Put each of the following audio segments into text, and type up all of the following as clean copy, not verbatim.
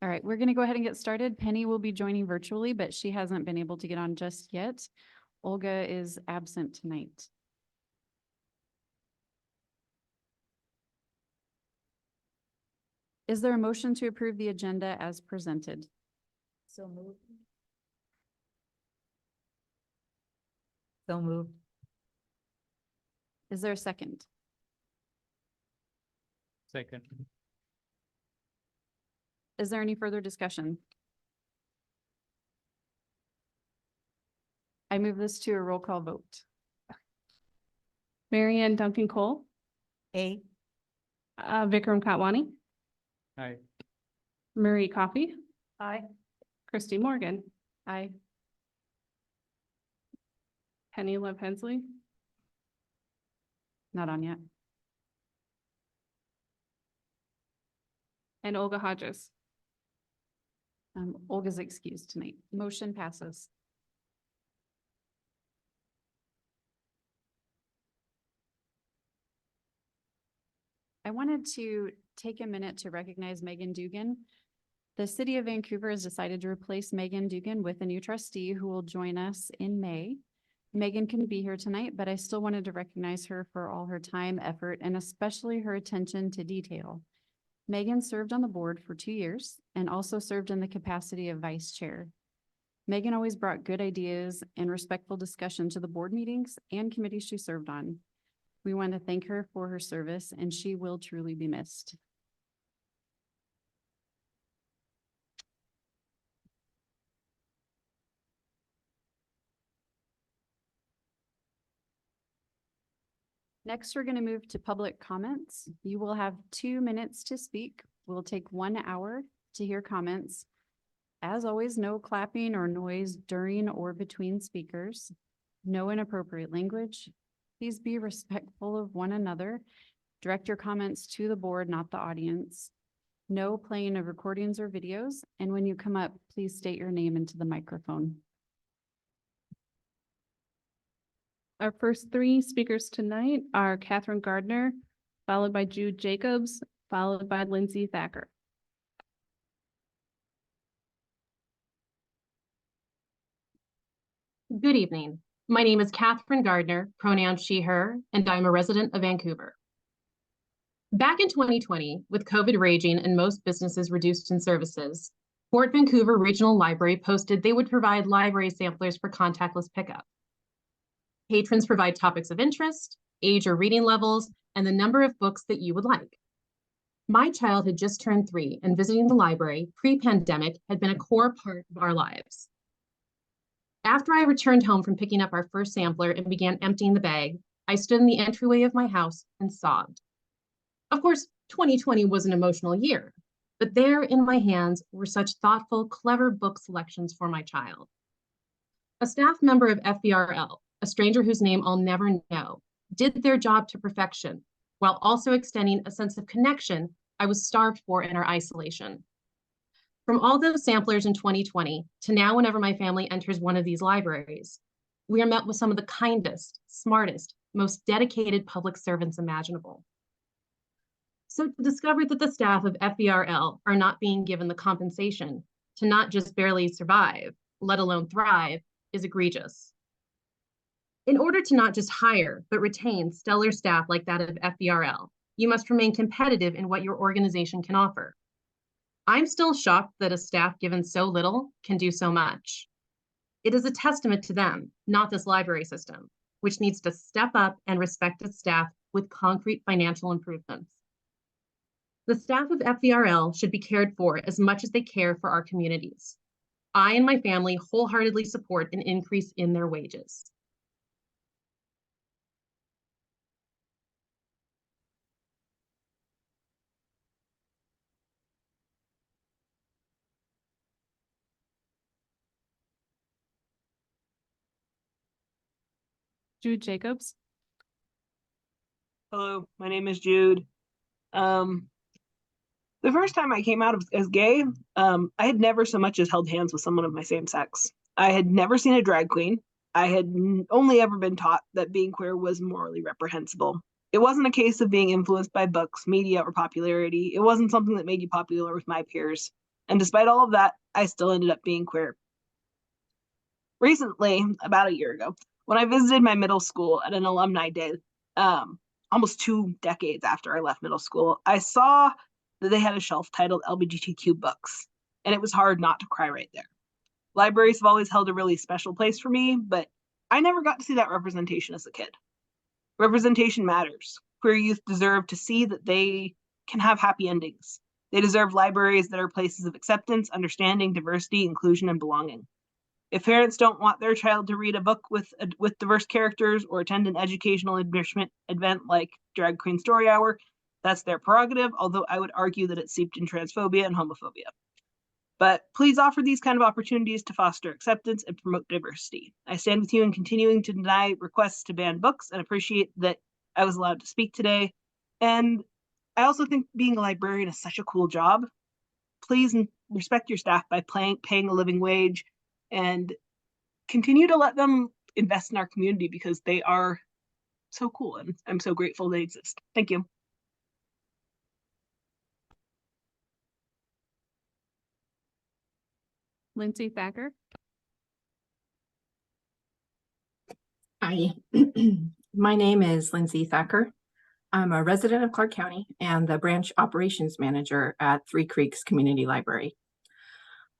All right, we're going to go ahead and get started. Penny will be joining virtually, but she hasn't been able to get on just yet. Olga is absent tonight. Is there a motion to approve the agenda as presented? So moved. So moved. Is there a second? Second. Is there any further discussion? I move this to a roll call vote. Mary Ann Duncan Cole, A. Vikram Kotwani, Aye. Marie Coffey, Aye. Christy Morgan, Aye. Penny Love Hensley, Not on yet. and Olga Hodges. Olga's excused tonight. Motion passes. I wanted to take a minute to recognize Megan Dugan. The city of Vancouver has decided to replace Megan Dugan with a new trustee who will join us in May. Megan couldn't be here tonight, but I still wanted to recognize her for all her time, effort, and especially her attention to detail. Megan served on the board for 2 years and also served in the capacity of vice chair. Megan always brought good ideas and respectful discussion to the board meetings and committees she served on. We want to thank her for her service, and she will truly be missed. Next, we're going to move to public comments. You will have 2 minutes to speak. We'll take 1 hour to hear comments. As always, no clapping or noise during or between speakers. No inappropriate language. Please be respectful of one another. Direct your comments to the board, not the audience. No playing of recordings or videos. And when you come up, please state your name into the microphone. Our first 3 speakers tonight are Catherine Gardner, followed by Jude Jacobs, followed by Lindsay Thacker. Good evening. My name is Catherine Gardner, pronouns she, her, and I'm a resident of Vancouver. Back in 2020, with COVID raging and most businesses reduced in services, Port Vancouver Regional Library posted they would provide library samplers for contactless pickup. Patrons provide topics of interest, age or reading levels, and the number of books that you would like. My child had just turned 3, and visiting the library pre-pandemic had been a core part of our lives. After I returned home from picking up our first sampler and began emptying the bag, I stood in the entryway of my house and sobbed. Of course, 2020 was an emotional year, but there in my hands were such thoughtful, clever book selections for my child. A staff member of FVRL, a stranger whose name I'll never know, did their job to perfection, while also extending a sense of connection I was starved for in our isolation. From all those samplers in 2020 to now whenever my family enters one of these libraries, we are met with some of the kindest, smartest, most dedicated public servants imaginable. So to discover that the staff of FVRL are not being given the compensation to not just barely survive, let alone thrive, is egregious. In order to not just hire, but retain stellar staff like that of FVRL, you must remain competitive in what your organization can offer. I'm still shocked that a staff given so little can do so much. It is a testament to them, not this library system, which needs to step up and respect its staff with concrete financial improvements. The staff of FVRL should be cared for as much as they care for our communities. I and my family wholeheartedly support an increase in their wages. Jude Jacobs. Hello, my name is Jude. The first time I came out as gay, I had never so much as held hands with someone of my same sex. I had never seen a drag queen. I had only ever been taught that being queer was morally reprehensible. It wasn't a case of being influenced by books, media, or popularity. It wasn't something that made you popular with my peers. And despite all of that, I still ended up being queer. Recently, about a year ago, when I visited my middle school at an alumni day, almost 2 decades after I left middle school, I saw that they had a shelf titled LGBTQ books, and it was hard not to cry right there. Libraries have always held a really special place for me, but I never got to see that representation as a kid. Representation matters. Queer youth deserve to see that they can have happy endings. They deserve libraries that are places of acceptance, understanding, diversity, inclusion, and belonging. If parents don't want their child to read a book with diverse characters or attend an educational enrichment event like Drag Queen Story Hour, that's their prerogative, although I would argue that it's seeped in transphobia and homophobia. But please offer these kind of opportunities to foster acceptance and promote diversity. I stand with you in continuing to deny requests to ban books and appreciate that I was allowed to speak today. And I also think being a librarian is such a cool job. Please respect your staff by paying a living wage and continue to let them invest in our community because they are so cool and I'm so grateful they exist. Thank you. Lindsay Thacker. Hi, my name is Lindsay Thacker. I'm a resident of Clark County and the branch operations manager at Three Creeks Community Library.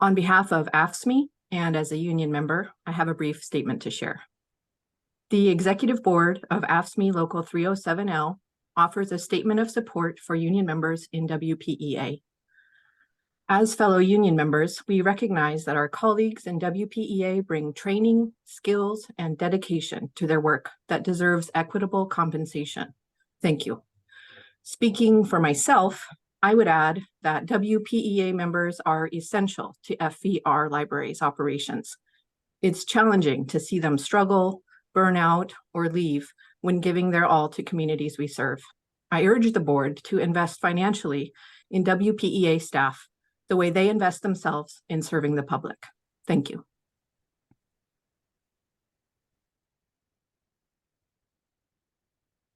On behalf of AFSCME and as a union member, I have a brief statement to share. The executive board of AFSCME Local 307L offers a statement of support for union members in WPEA. As fellow union members, we recognize that our colleagues in WPEA bring training, skills, and dedication to their work that deserves equitable compensation. Thank you. Speaking for myself, I would add that WPEA members are essential to FVR Libraries operations. It's challenging to see them struggle, burn out, or leave when giving their all to communities we serve. I urge the board to invest financially in WPEA staff the way they invest themselves in serving the public. Thank you.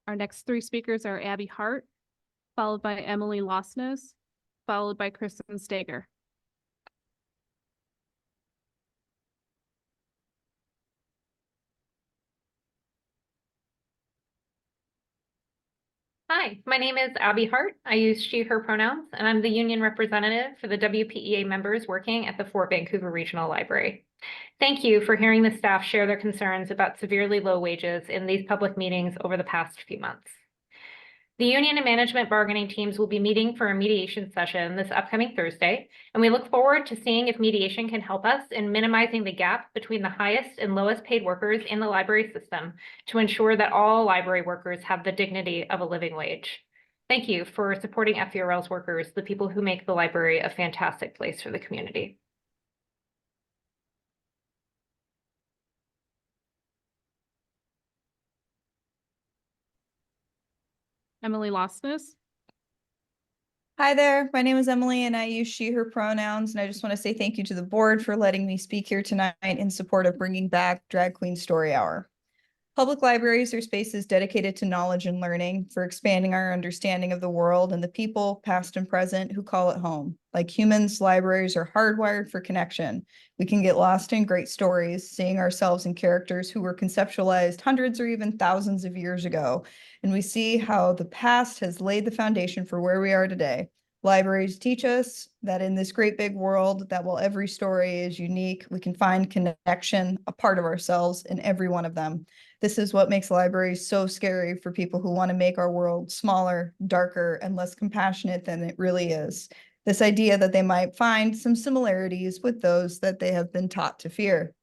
Our next three speakers are Abby Hart, followed by Emily Losnes, followed by Kristen Stager. Hi, my name is Abby Hart. I use she, her pronouns, and I'm the union representative for the WPEA members working at the Fort Vancouver Regional Library. Thank you for hearing the staff share their concerns about severely low wages in these public meetings over the past few months. The union and management bargaining teams will be meeting for a mediation session this upcoming Thursday, and we look forward to seeing if mediation can help us in minimizing the gap between the highest and lowest paid workers in the library system to ensure that all library workers have the dignity of a living wage. Thank you for supporting FVRL's workers, the people who make the library a fantastic place for the community. Emily Losnes. Hi there, my name is Emily and I use she, her pronouns, and I just want to say thank you to the board for letting me speak here tonight in support of bringing back Drag Queen Story Hour. Public libraries are spaces dedicated to knowledge and learning, for expanding our understanding of the world and the people, past and present, who call it home. Like humans, libraries are hardwired for connection. We can get lost in great stories, seeing ourselves in characters who were conceptualized hundreds or even thousands of years ago, and we see how the past has laid the foundation for where we are today. Libraries teach us that in this great big world, that while every story is unique, we can find connection, a part of ourselves in every one of them. This is what makes libraries so scary for people who want to make our world smaller, darker, and less compassionate than it really is. This idea that they might find some similarities with those that they have been taught to fear.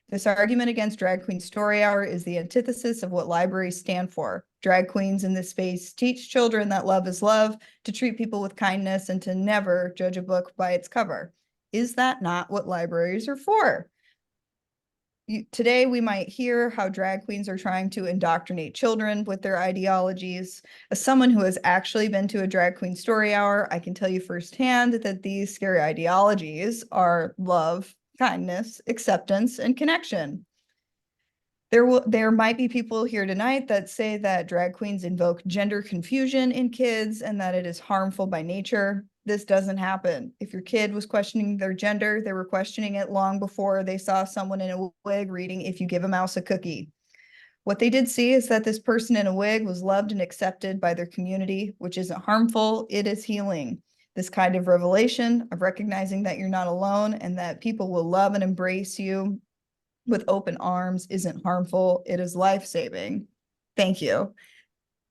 This argument against Drag Queen Story Hour is the antithesis of what libraries stand for. Drag queens in this space teach children that love is love, to treat people with kindness, and to never judge a book by its cover. Is that not what libraries are for? Today, we might hear how drag queens are trying to indoctrinate children with their ideologies. As someone who has actually been to a Drag Queen Story Hour, I can tell you firsthand that these scary ideologies are love, kindness, acceptance, and connection. There might be people here tonight that say that drag queens invoke gender confusion in kids and that it is harmful by nature. This doesn't happen. If your kid was questioning their gender, they were questioning it long before they saw someone in a wig reading "If You Give a Mouse a Cookie." What they did see is that this person in a wig was loved and accepted by their community, which isn't harmful, it is healing. This kind of revelation of recognizing that you're not alone and that people will love and embrace you with open arms isn't harmful, it is life-saving. Thank you.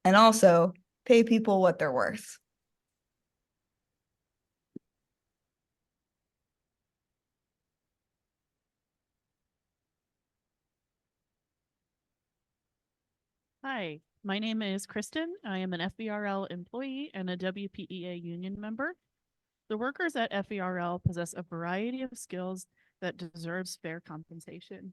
And also, pay people what they're worth. Hi, my name is Kristen. I am an FVRL employee and a WPEA union member. The workers at FVRL possess a variety of skills that deserves fair compensation.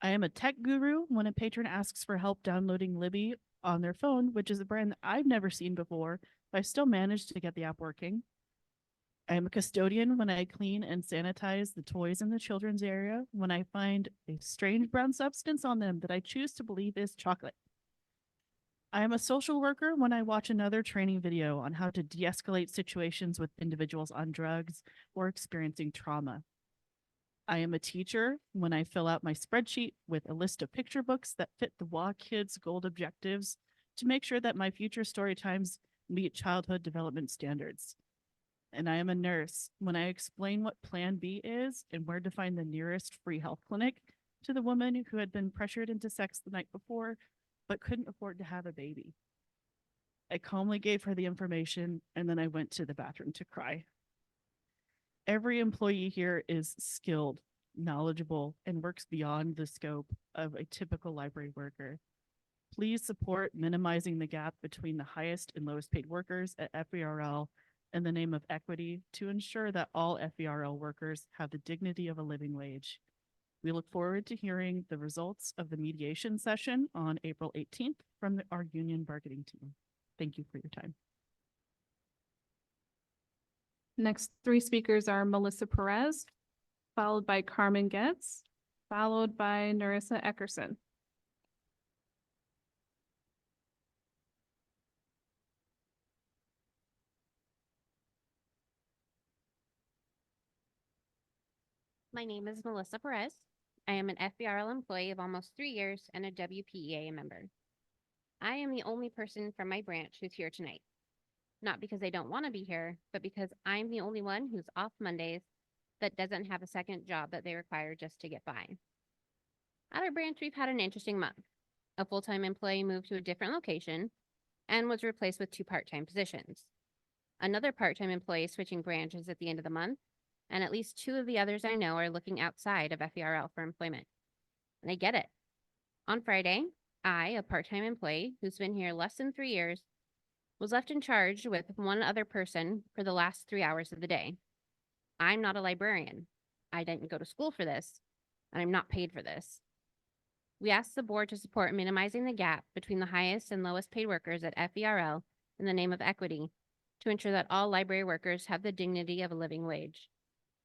I am a tech guru when a patron asks for help downloading Libby on their phone, which is a brand that I've never seen before, but I still managed to get the app working. I am a custodian when I clean and sanitize the toys in the children's area when I find a strange brown substance on them that I choose to believe is chocolate. I am a social worker when I watch another training video on how to de-escalate situations with individuals on drugs or experiencing trauma. I am a teacher when I fill out my spreadsheet with a list of picture books that fit the WA Kids gold objectives to make sure that my future story times meet childhood development standards. And I am a nurse when I explain what Plan B is and where to find the nearest free health clinic to the woman who had been pressured into sex the night before but couldn't afford to have a baby. I calmly gave her the information and then I went to the bathroom to cry. Every employee here is skilled, knowledgeable, and works beyond the scope of a typical library worker. Please support minimizing the gap between the highest and lowest paid workers at FVRL in the name of equity to ensure that all FVRL workers have the dignity of a living wage. We look forward to hearing the results of the mediation session on April 18th from our union bargaining team. Thank you for your time. Next three speakers are Melissa Perez, followed by Carmen Getz, followed by Narissa Eckerson. My name is Melissa Perez. I am an FVRL employee of almost 3 years and a WPEA member. I am the only person from my branch who's here tonight. Not because I don't want to be here, but because I'm the only one who's off Mondays that doesn't have a second job that they require just to get by. At our branch, we've had an interesting month. A full-time employee moved to a different location and was replaced with 2 part-time positions. Another part-time employee switching branches at the end of the month, and at least 2 of the others I know are looking outside of FVRL for employment. And I get it. On Friday, I, a part-time employee who's been here less than 3 years, was left in charge with one other person for the last 3 hours of the day. I'm not a librarian. I didn't go to school for this, and I'm not paid for this. We asked the board to support minimizing the gap between the highest and lowest paid workers at FVRL in the name of equity to ensure that all library workers have the dignity of a living wage.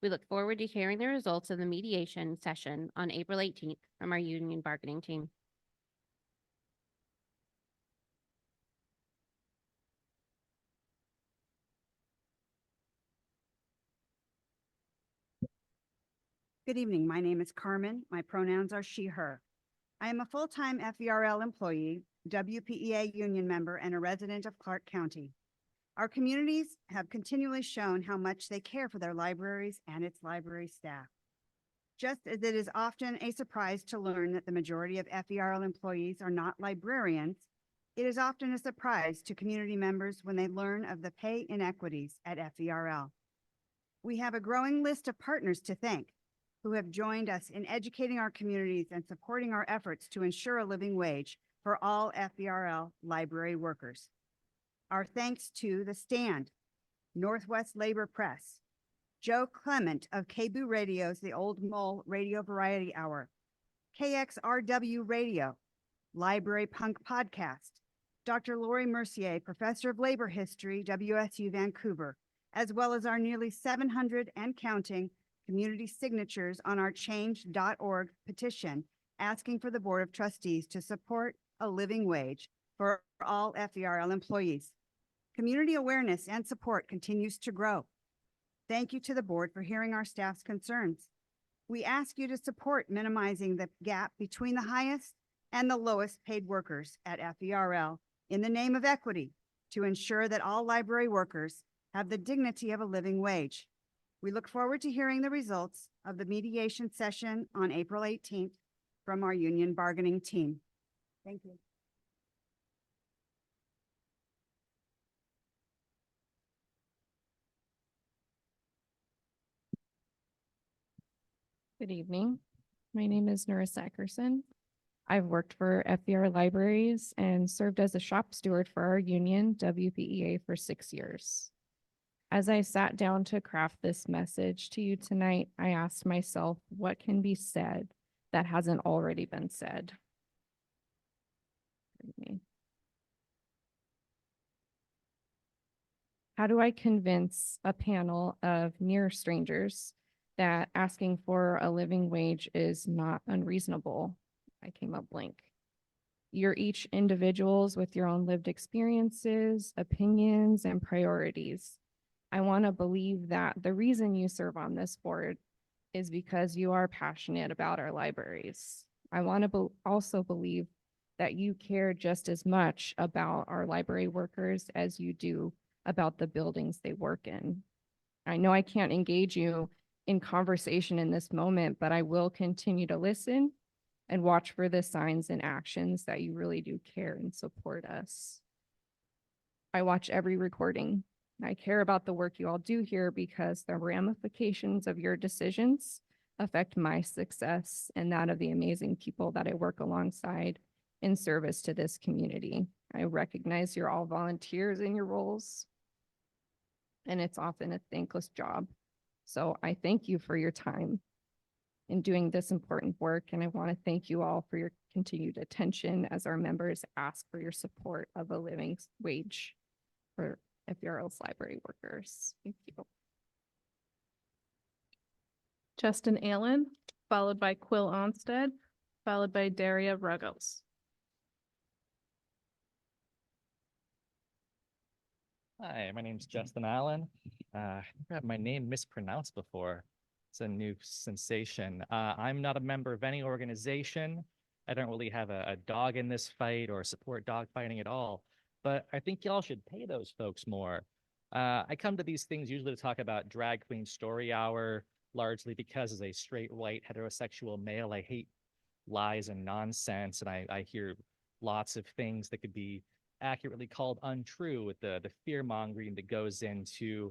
We look forward to hearing the results of the mediation session on April 18th from our union bargaining team. Good evening. My name is Carmen. My pronouns are she, her. I am a full-time FVRL employee, WPEA union member, and a resident of Clark County. Our communities have continually shown how much they care for their libraries and its library staff. Just as it is often a surprise to learn that the majority of FVRL employees are not librarians, it is often a surprise to community members when they learn of the pay inequities at FVRL. We have a growing list of partners to thank who have joined us in educating our communities and supporting our efforts to ensure a living wage for all FVRL library workers. Our thanks to The Stand, Northwest Labor Press, Joe Clement of KBOO Radio's The Old Mole Radio Variety Hour, KXRW Radio, Library Punk Podcast, Dr. Lori Mercier, Professor of Labor History, WSU Vancouver, as well as our nearly 700 and counting community signatures on our change.org petition asking for the Board of Trustees to support a living wage for all FVRL employees. Community awareness and support continues to grow. Thank you to the board for hearing our staff's concerns. We ask you to support minimizing the gap between the highest and the lowest paid workers at FVRL in the name of equity to ensure that all library workers have the dignity of a living wage. We look forward to hearing the results of the mediation session on April 18th from our union bargaining team. Thank you. Good evening. My name is Nora Sackerson. I've worked for FVR Libraries and served as a shop steward for our union, WPEA, for 6 years. As I sat down to craft this message to you tonight, I asked myself, what can be said that hasn't already been said? How do I convince a panel of near strangers that asking for a living wage is not unreasonable? I came up blank. You're each individuals with your own lived experiences, opinions, and priorities. I want to believe that the reason you serve on this board is because you are passionate about our libraries. I want to also believe that you care just as much about our library workers as you do about the buildings they work in. I know I can't engage you in conversation in this moment, but I will continue to listen and watch for the signs and actions that you really do care and support us. I watch every recording. I care about the work you all do here because the ramifications of your decisions affect my success and that of the amazing people that I work alongside in service to this community. I recognize you're all volunteers in your roles, and it's often a thankless job. So I thank you for your time in doing this important work, and I want to thank you all for your continued attention as our members ask for your support of a living wage for FVRL's library workers. Thank you. Justin Allen, followed by Quill Onstead, followed by Daria Ruggles. Hi, my name's Justin Allen. I've had my name mispronounced before. It's a new sensation. I'm not a member of any organization. I don't really have a dog in this fight or support dog fighting at all, but I think y'all should pay those folks more. I come to these things usually to talk about Drag Queen Story Hour, largely because as a straight, white, heterosexual male, I hate lies and nonsense, and I hear lots of things that could be accurately called untrue with the fear mongering that goes into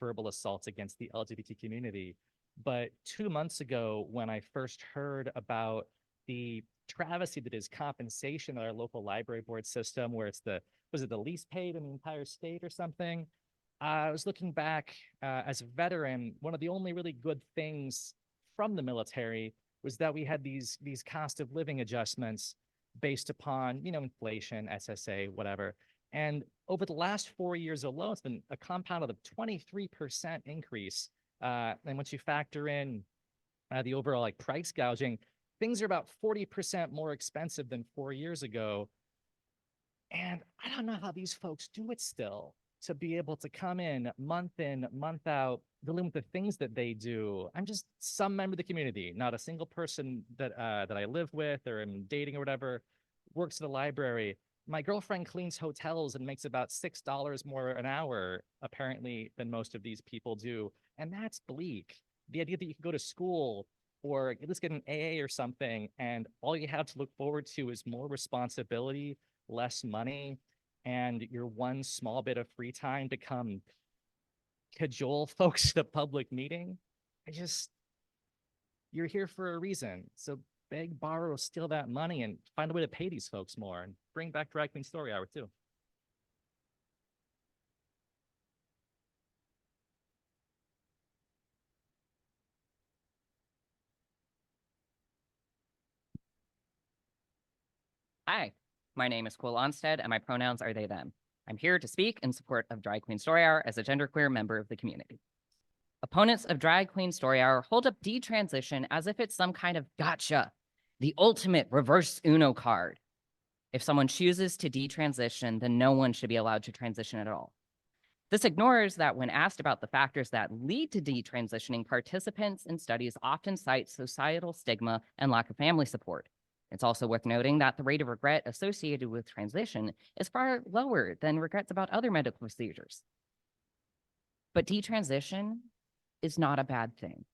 verbal assaults against the LGBT community. But 2 months ago, when I first heard about the travesty that is compensation at our local library board system, where it's was it the least paid in the entire state or something? I was looking back as a veteran, one of the only really good things from the military was that we had these cost of living adjustments based upon, inflation, SSA, whatever. And over the last 4 years alone, it's been a compounded of 23% increase. And once you factor in the overall price gouging, things are about 40% more expensive than 4 years ago. And I don't know how these folks do it still, to be able to come in, month out, dealing with the things that they do. I'm just some member of the community, not a single person that I live with or am dating or whatever, works at the library. My girlfriend cleans hotels and makes about $6 more an hour, apparently, than most of these people do. And that's bleak. The idea that you can go to school or at least get an AA or something, and all you have to look forward to is more responsibility, less money, and your one small bit of free time to come cajole folks at a public meeting. You're here for a reason. So beg, borrow, steal that money and find a way to pay these folks more and bring back Drag Queen Story Hour too. Hi, my name is Quill Onstead and my pronouns are they, them. I'm here to speak in support of Drag Queen Story Hour as a genderqueer member of the community. Opponents of Drag Queen Story Hour hold up detransition as if it's some kind of gotcha. the ultimate reverse Uno card. If someone chooses to detransition, then no one should be allowed to transition at all. This ignores that when asked about the factors that lead to detransitioning, participants in studies often cite societal stigma and lack of family support. It's also worth noting that the rate of regret associated with transition is far lower than regrets about other medical procedures. But detransition is not a bad thing.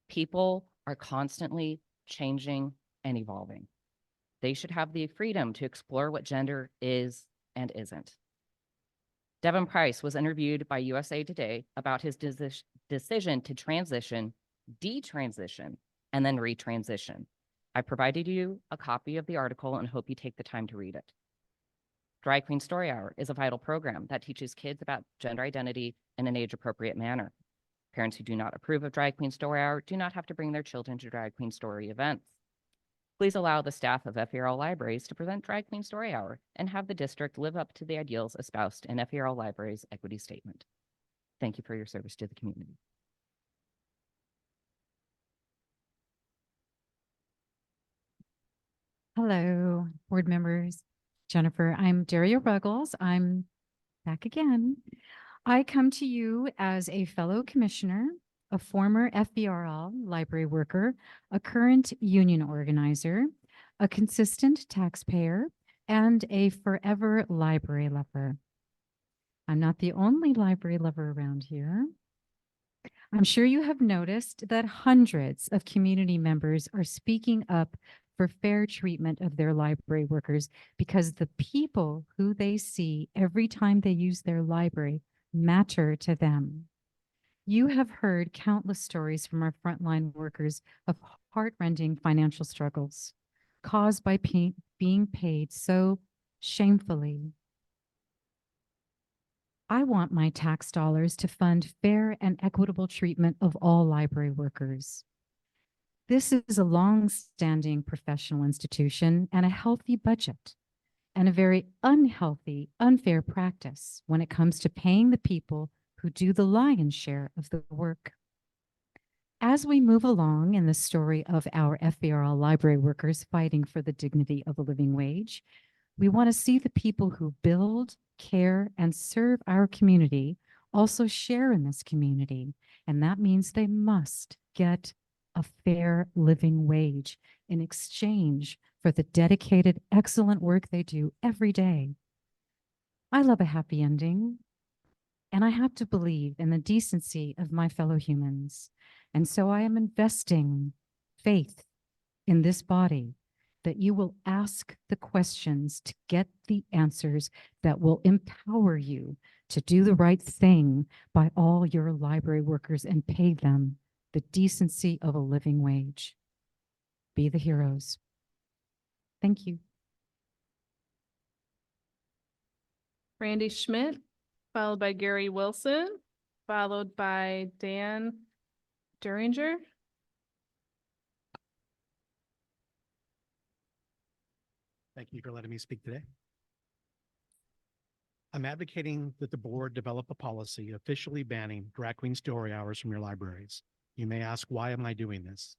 People are constantly changing and evolving. They should have the freedom to explore what gender is and isn't. Devin Price was interviewed by USA Today about his decision to transition, detransition, and then retransition. I provided you a copy of the article and hope you take the time to read it. Drag Queen Story Hour is a vital program that teaches kids about gender identity in an age-appropriate manner. Parents who do not approve of Drag Queen Story Hour do not have to bring their children to Drag Queen Story events. Please allow the staff of FVRL libraries to present Drag Queen Story Hour and have the district live up to the ideals espoused in FVRL Library's equity statement. Thank you for your service to the community. Hello, board members. Jennifer, I'm Daria Ruggles. I'm back again. I come to you as a fellow commissioner, a former FVRL library worker, a current union organizer, a consistent taxpayer, and a forever library lover. I'm not the only library lover around here. I'm sure you have noticed that hundreds of community members are speaking up for fair treatment of their library workers because the people who they see every time they use their library matter to them. You have heard countless stories from our frontline workers of heartrending financial struggles caused by being paid so shamefully. I want my tax dollars to fund fair and equitable treatment of all library workers. This is a long-standing professional institution and a healthy budget, and a very unhealthy, unfair practice when it comes to paying the people who do the lion's share of the work. As we move along in the story of our FVRL library workers fighting for the dignity of a living wage, we want to see the people who build, care, and serve our community also share in this community, and that means they must get a fair living wage in exchange for the dedicated, excellent work they do every day. I love a happy ending, and I have to believe in the decency of my fellow humans. And so I am investing faith in this body that you will ask the questions to get the answers that will empower you to do the right thing by all your library workers and pay them the decency of a living wage. Be the heroes. Thank you. Randy Schmidt, followed by Gary Wilson, followed by Dan Duringer. Thank you for letting me speak today. I'm advocating that the board develop a policy officially banning drag queen story hours from your libraries. You may ask, why am I doing this?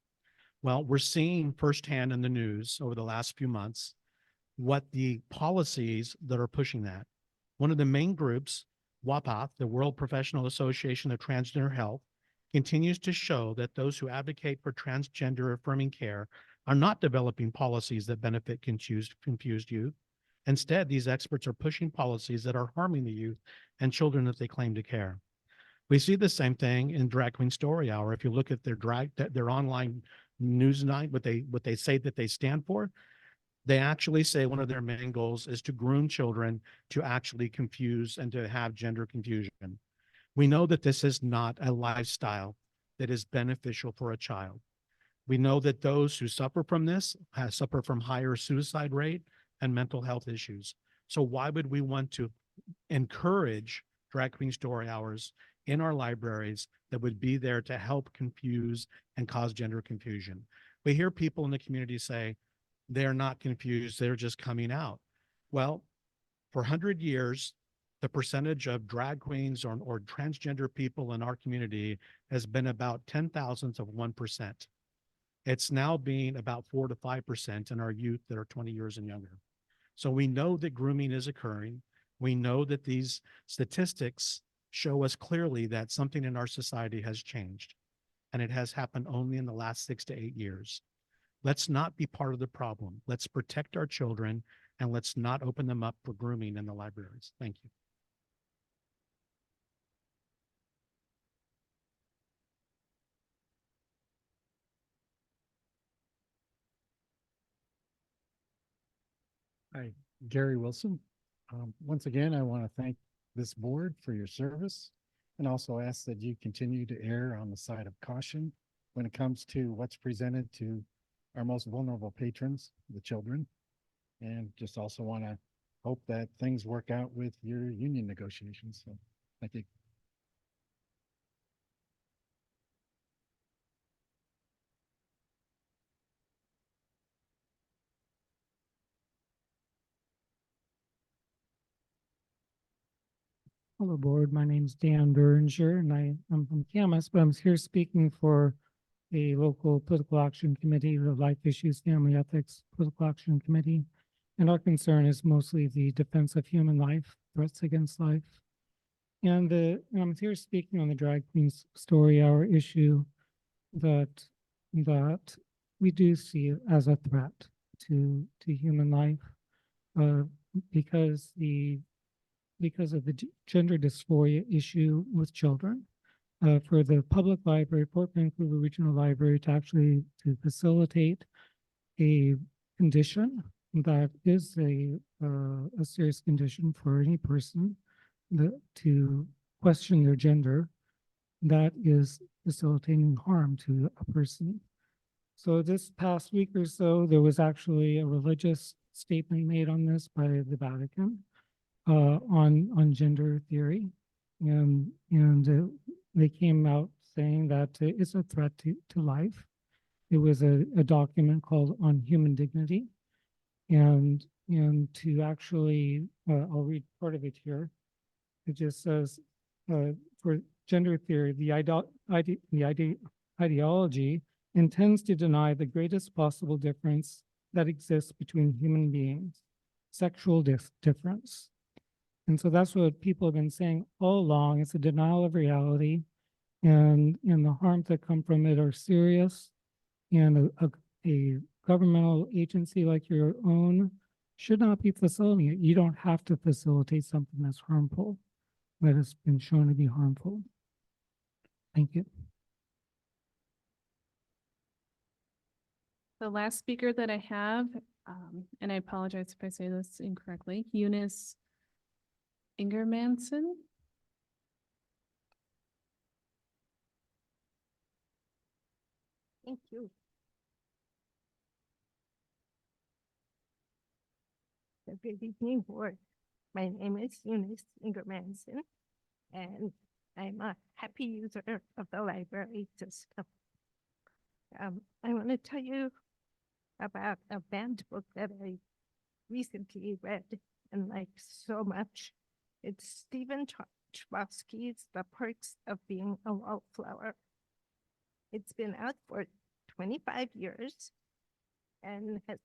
Well, we're seeing firsthand in the news over the last few months what the policies that are pushing that. One of the main groups, WAPATH, the World Professional Association of Transgender Health, continues to show that those who advocate for transgender affirming care are not developing policies that benefit confused youth. Instead, these experts are pushing policies that are harming the youth and children that they claim to care. We see the same thing in Drag Queen Story Hour. If you look at their online news night, what they say that they stand for, they actually say one of their main goals is to groom children to actually confuse and to have gender confusion. We know that this is not a lifestyle that is beneficial for a child. We know that those who suffer from this suffer from higher suicide rate and mental health issues. So why would we want to encourage drag queen story hours in our libraries that would be there to help confuse and cause gender confusion? We hear people in the community say, they're not confused, they're just coming out. Well, for 100 years, the percentage of drag queens or transgender people in our community has been about 10,000ths of 1%. It's now being about 4 to 5% in our youth that are 20 years and younger. So we know that grooming is occurring. We know that these statistics show us clearly that something in our society has changed, and it has happened only in the last 6 to 8 years. Let's not be part of the problem. Let's protect our children, and let's not open them up for grooming in the libraries. Thank you. Hi, Gary Wilson. Once again, I want to thank this board for your service and also ask that you continue to err on the side of caution when it comes to what's presented to our most vulnerable patrons, the children. And just also want to hope that things work out with your union negotiations. So thank you. Hello, board. My name is Dan Berenger, and I'm from Camas, but I'm here speaking for a local political action committee, the Life Issues, Family Ethics Political Action Committee. And our concern is mostly the defense of human life, threats against life. And I'm here speaking on the Drag Queens Story Hour issue that we do see as a threat to human life, because of the gender dysphoria issue with children. For the public library, Port Vancouver Regional Library, to facilitate a condition that is a serious condition for any person to question their gender, that is facilitating harm to a person. So this past week or so, there was actually a religious statement made on this by the Vatican, on gender theory, and they came out saying that it's a threat to life. It was a document called On Human Dignity, and to actually, I'll read part of it here. It just says, for gender theory, the ideology intends to deny the greatest possible difference that exists between human beings, sexual difference. And so that's what people have been saying all along. It's a denial of reality, and the harms that come from it are serious. And a governmental agency like your own should not be facilitating it. You don't have to facilitate something that's harmful, that has been shown to be harmful. Thank you. The last speaker that I have, and I apologize if I say this incorrectly, Eunice Ingermanson. Thank you. Good evening, board. My name is Eunice Ingermanson, and I'm a happy user of the library system. I want to tell you about a banned book that I recently read and liked so much. It's Stephen Chbosky's The Perks of Being a Wallflower. It's been out for 25 years and has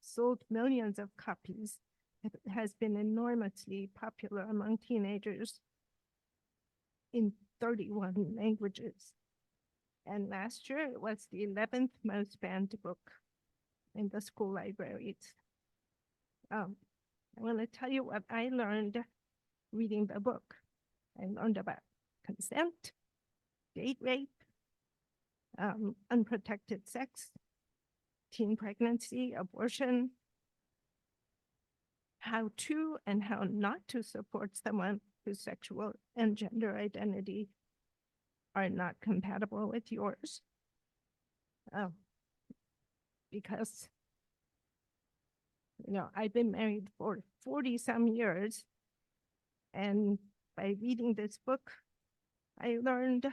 sold millions of copies. It has been enormously popular among teenagers in 31 languages. And last year, it was the 11th most banned book in the school libraries. I want to tell you what I learned reading the book. I learned about consent, date rape, unprotected sex, teen pregnancy, abortion, how to and how not to support someone whose sexual and gender identity are not compatible with yours. Because, I've been married for 40 some years, and by reading this book, I learned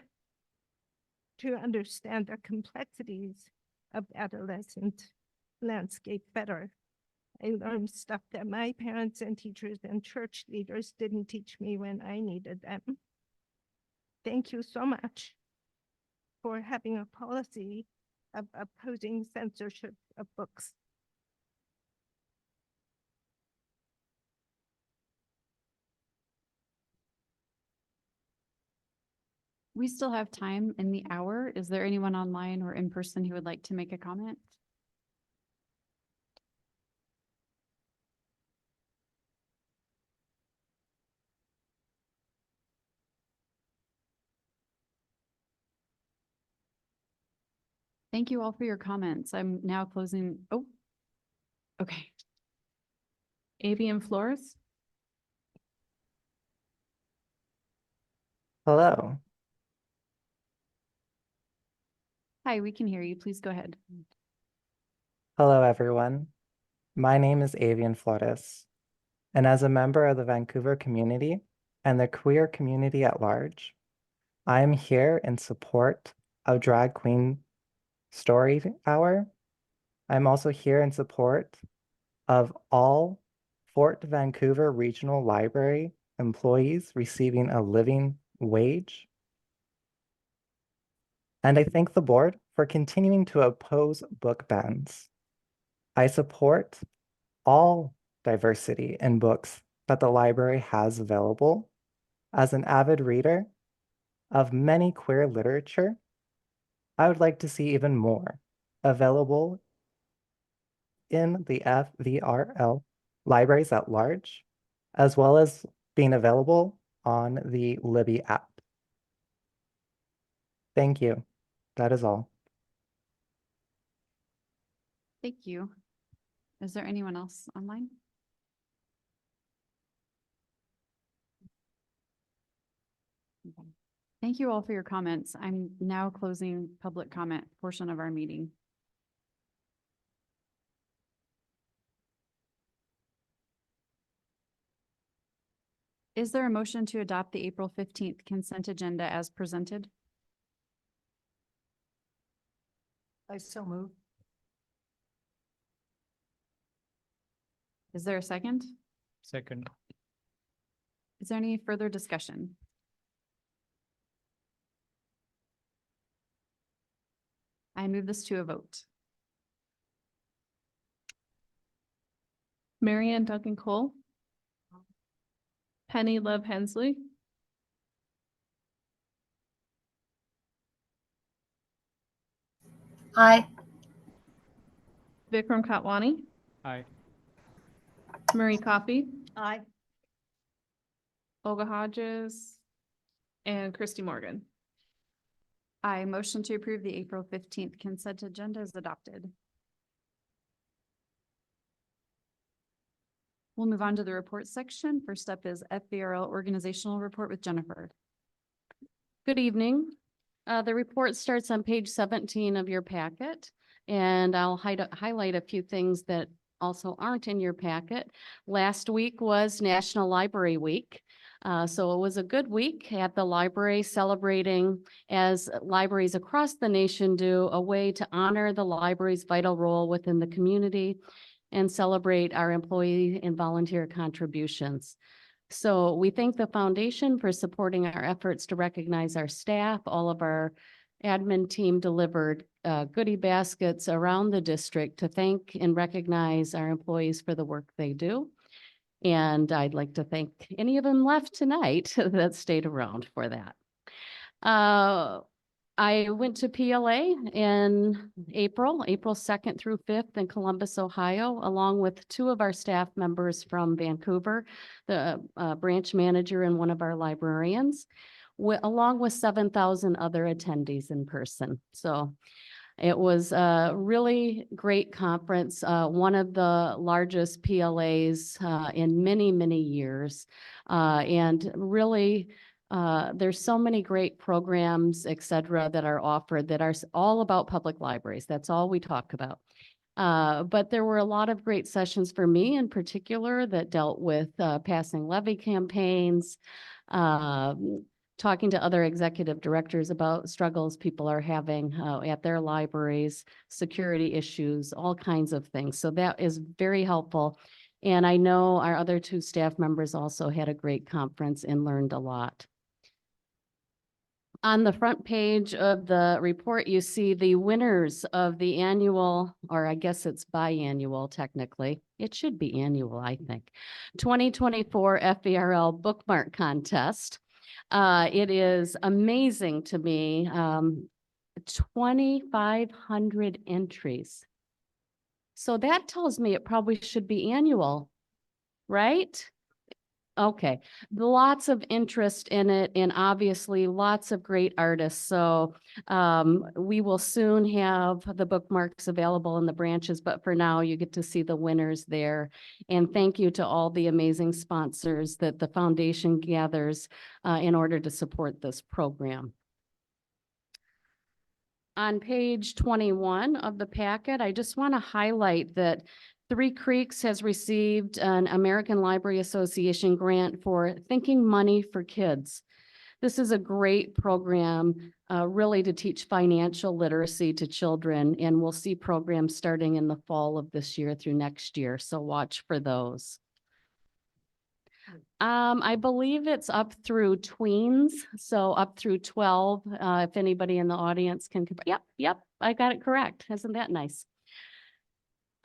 to understand the complexities of adolescent landscape better. I learned stuff that my parents and teachers and church leaders didn't teach me when I needed them. Thank you so much for having a policy of opposing censorship of books. We still have time in the hour. Is there anyone online or in person who would like to make a comment? Thank you all for your comments. I'm now closing. Oh, okay. Avian Flores. Hello. Hi, we can hear you. Please go ahead. Hello, everyone. My name is Avian Flores, and as a member of the Vancouver community and the queer community at large, I am here in support of Drag Queen Story Hour. I'm also here in support of all Fort Vancouver Regional Library employees receiving a living wage. And I thank the board for continuing to oppose book bans. I support all diversity in books that the library has available. As an avid reader of many queer literature, I would like to see even more available in the FVRL libraries at large, as well as being available on the Libby app. Thank you. That is all. Thank you. Is there anyone else online? Okay. Thank you all for your comments. I'm now closing public comment portion of our meeting. Is there a motion to adopt the April 15th consent agenda as presented? I so move. Is there a second? Second. Is there any further discussion? I move this to a vote. Marianne Duncan Cole. Penny Love Hensley. Aye. Vikram Katwani. Aye. Marie Coffey. Aye. Olga Hodges. And Christy Morgan. I motion to approve the April 15th consent agenda is adopted. We'll move on to the report section. First up is FVRL organizational report with Jennifer. Good evening. The report starts on page 17 of your packet, and I'll highlight a few things that also aren't in your packet. Last week was National Library Week. So it was a good week at the library, celebrating, as libraries across the nation do, a way to honor the library's vital role within the community and celebrate our employee and volunteer contributions. So we thank the foundation for supporting our efforts to recognize our staff. All of our admin team delivered goodie baskets around the district to thank and recognize our employees for the work they do. And I'd like to thank any of them left tonight that stayed around for that. I went to PLA in April 2nd through 5th in Columbus, Ohio, along with two of our staff members from Vancouver, the branch manager and one of our librarians, along with 7,000 other attendees in person. So it was a really great conference, one of the largest PLAs in many, many years, and really there's so many great programs, et cetera, that are offered that are all about public libraries. That's all we talk about. But there were a lot of great sessions for me in particular that dealt with passing levy campaigns, talking to other executive directors about struggles people are having at their libraries, security issues, all kinds of things. So that is very helpful. And I know our other two staff members also had a great conference and learned a lot. On the front page of the report, you see the winners of the annual, or I guess it's biannual technically. It should be annual, I think. 2024 FVRL bookmark contest. It is amazing to me. 2,500 entries. So that tells me it probably should be annual, right? Okay, lots of interest in it and obviously lots of great artists. So we will soon have the bookmarks available in the branches, but for now you get to see the winners there. And thank you to all the amazing sponsors that the foundation gathers in order to support this program. On page 21 of the packet, I just want to highlight that Three Creeks has received an American Library Association grant for Thinking Money for Kids. This is a great program, really to teach financial literacy to children, and we'll see programs starting in the fall of this year through next year, so watch for those. I believe it's up through tweens, so up through 12, if anybody in the audience can, yep, I got it correct. Isn't that nice?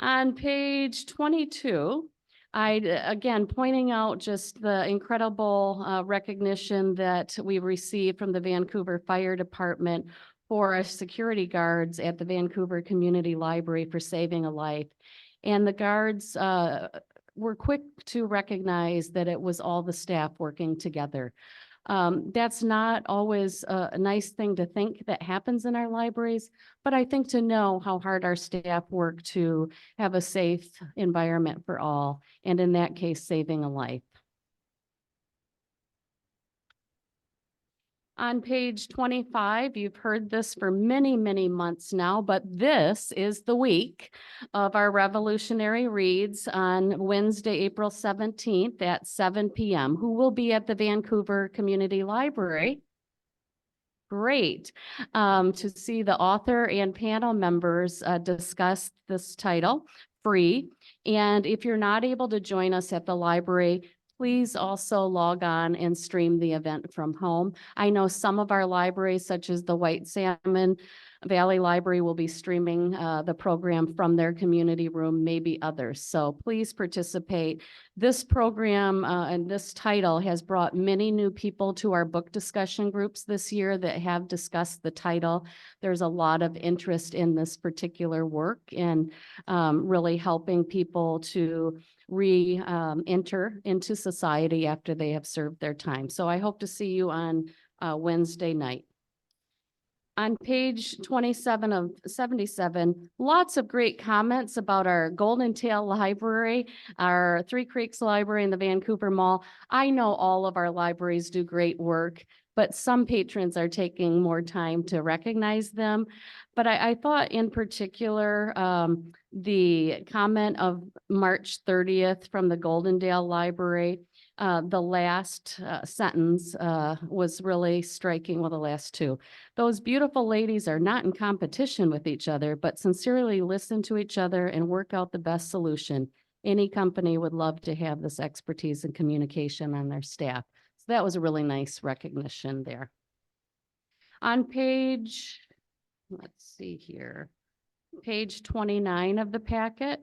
On page 22, again, pointing out just the incredible recognition that we received from the Vancouver Fire Department for our security guards at the Vancouver Community Library for saving a life. And the guards were quick to recognize that it was all the staff working together. That's not always a nice thing to think that happens in our libraries, but I think to know how hard our staff work to have a safe environment for all, and in that case, saving a life. On page 25, you've heard this for many, many months now, but this is the week of our Revolutionary Reads on Wednesday, April 17th at 7 p.m. Who will be at the Vancouver Community Library? Great to see the author and panel members discuss this title, Free. And if you're not able to join us at the library, please also log on and stream the event from home. I know some of our libraries, such as the White Salmon Valley Library, will be streaming the program from their community room, maybe others. So please participate. This program and this title has brought many new people to our book discussion groups this year that have discussed the title. There's a lot of interest in this particular work and really helping people to enter into society after they have served their time. So I hope to see you on Wednesday night. On page 27 of 77, lots of great comments about our Golden Tail Library, our Three Creeks Library, and the Vancouver Mall. I know all of our libraries do great work, but some patrons are taking more time to recognize them. But I thought in particular, the comment of March 30th from the Goldendale Library, the last sentence was really striking, well, the last two. Those beautiful ladies are not in competition with each other, but sincerely listen to each other and work out the best solution. Any company would love to have this expertise and communication on their staff. So that was a really nice recognition there. On page, let's see here, page 29 of the packet,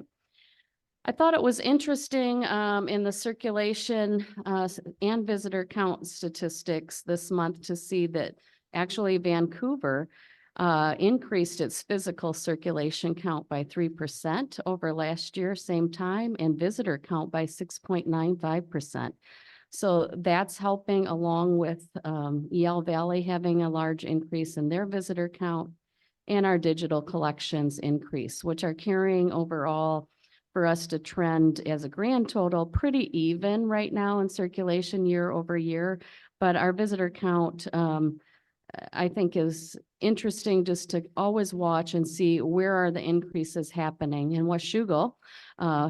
I thought it was interesting in the circulation and visitor count statistics this month to see that actually Vancouver increased its physical circulation count by 3% over last year, same time, and visitor count by 6.95%. So that's helping, along with Yell Valley having a large increase in their visitor count and our digital collections increase, which are carrying overall for us to trend as a grand total pretty even right now in circulation year over year. But our visitor count, I think, is interesting just to always watch and see where are the increases happening. In Washougal,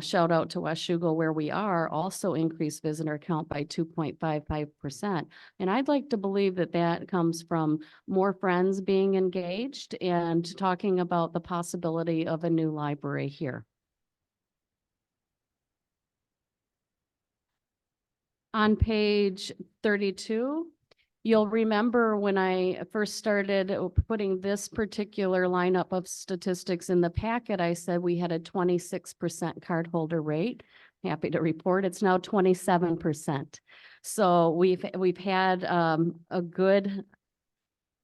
shout out to Washougal where we are, also increased visitor count by 2.55%. And I'd like to believe that that comes from more friends being engaged and talking about the possibility of a new library here. On page 32, You'll remember when I first started putting this particular lineup of statistics in the packet, I said we had a 26% cardholder rate. Happy to report it's now 27%. So we've had a good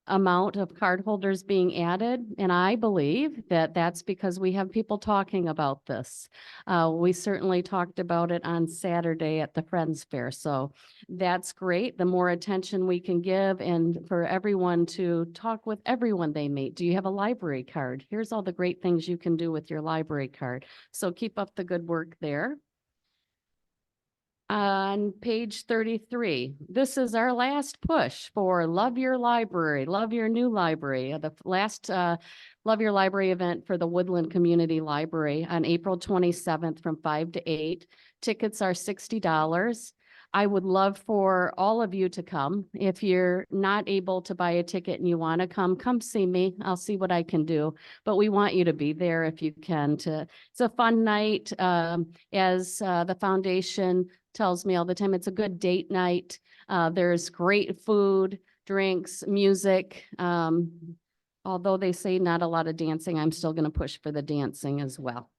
amount of cardholders being added, and I believe that that's because we have people talking about this. We certainly talked about it on Saturday at the Friends Fair, so that's great. The more attention we can give and for everyone to talk with everyone they meet. Do you have a library card? Here's all the great things you can do with your library card. So keep up the good work there. On page 33, this is our last push for Love Your Library, Love Your New Library, the last Love Your Library event for the Woodland Community Library on April 27th from 5 to 8. Tickets are $60. I would love for all of you to come. If you're not able to buy a ticket and you want to come see me. I'll see what I can do. But we want you to be there if you can. It's a fun night. As the foundation tells me all the time, it's a good date night. There's great food, drinks, music. Although they say not a lot of dancing, I'm still going to push for the dancing as well.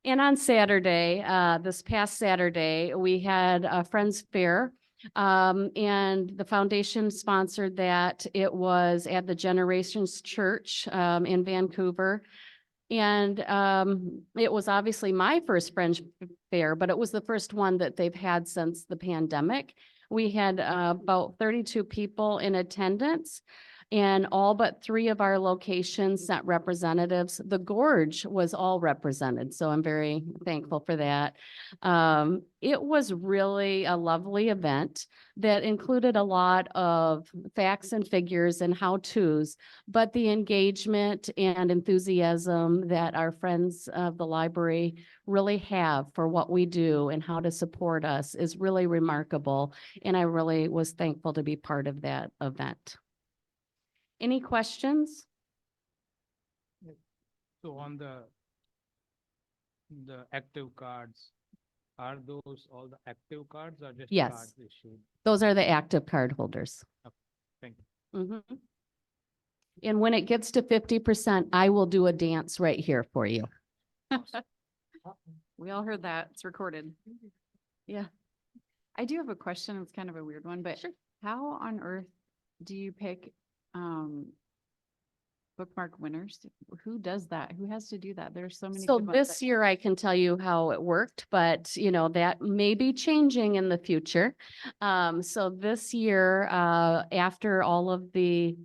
And on Saturday, this past Saturday, we had a Friends Fair. And the foundation sponsored that. It was at the Generations Church in Vancouver. And it was obviously my first Friends Fair, but it was the first one that they've had since the pandemic. We had about 32 people in attendance, and all but 3 of our locations sent representatives. The Gorge was all represented, so I'm very thankful for that. It was really a lovely event that included a lot of facts and figures and how-tos, but the engagement and enthusiasm that our friends of the library really have for what we do and how to support us is really remarkable. And I really was thankful to be part of that event. Any questions? So on the active cards, are those all the active cards or just Yes. cards issued? Those are the active card holders. Okay, thank you. And when it gets to 50%, I will do a dance right here for you. We all heard that. It's recorded. Yeah. I do have a question. It's kind of a weird one, but how on earth do you pick bookmark winners? Who does that? Who has to do that? There's so many. So good ones this year I can tell you how it worked, but that may be changing in the future. So this year, after all of the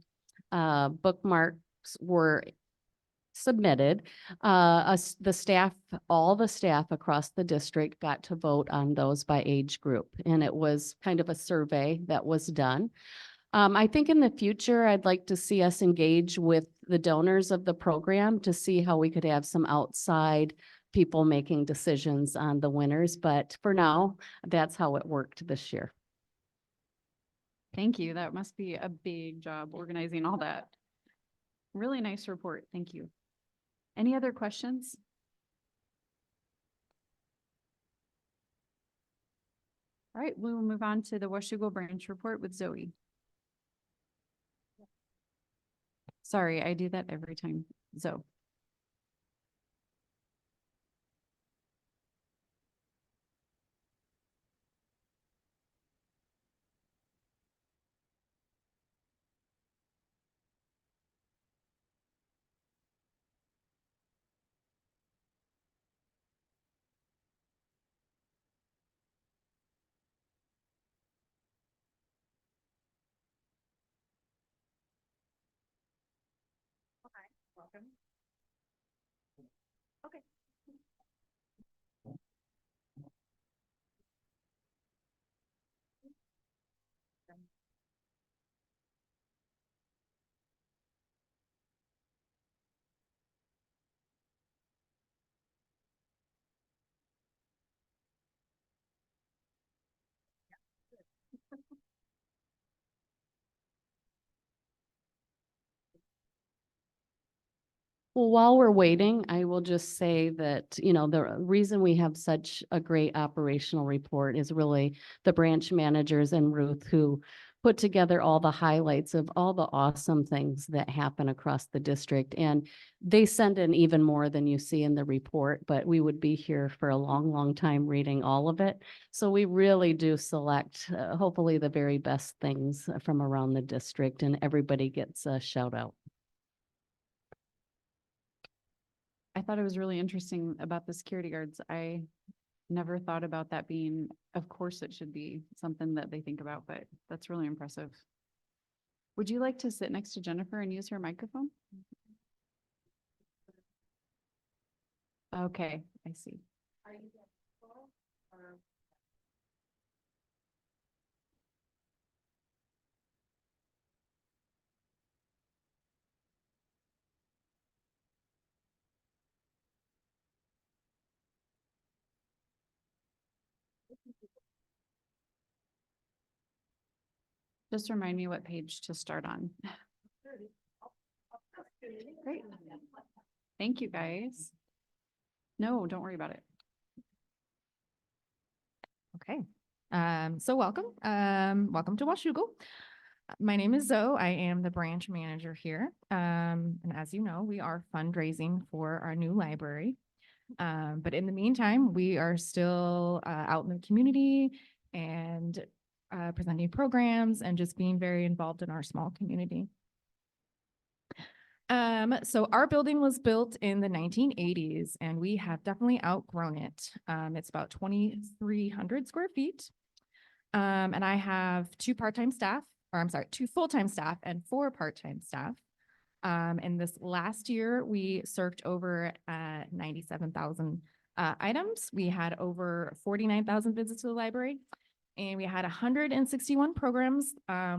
bookmarks were submitted, the staff, all the staff across the district got to vote on those by age group. And it was kind of a survey that was done. I think in the future, I'd like to see us engage with the donors of the program to see how we could have some outside people making decisions on the winners. But for now, that's how it worked this year. Thank you. That must be a big job organizing all that. Really nice report. Thank you. Any other questions? All right, we will move on to the Washougal branch report with Zoe. Sorry, I do that every time. Zoe. Welcome. Okay. Well, while we're waiting, I will just say that, you know, the reason we have such a great operational report is really the branch managers and Ruth who put together all the highlights of all the awesome things that happen across the district. And they send in even more than you see in the report, but we would be here for a long, long time reading all of it. So we really do select, hopefully the very best things from around the district, and everybody gets a shout out. I thought it was really interesting about the security guards. I never thought about that being, of course, it should be something that they think about, but that's really impressive. Would you like to sit next to Jennifer and use her microphone? Okay, I see. Just remind me what page to start on. Great. Thank you, guys. No, don't worry about it. Okay, so welcome. Welcome to Washougal. My name is Zoe. I am the branch manager here. And as you know, we are fundraising for our new library. But in the meantime, we are still out in the community and presenting programs and just being very involved in our small community. So our building was built in the 1980s and we have definitely outgrown it. It's about 2,300 square feet. And I have two full-time staff and 4 part-time staff. And this last year, we served over 97,000 items. We had over 49,000 visits to the library, and we had 161 programs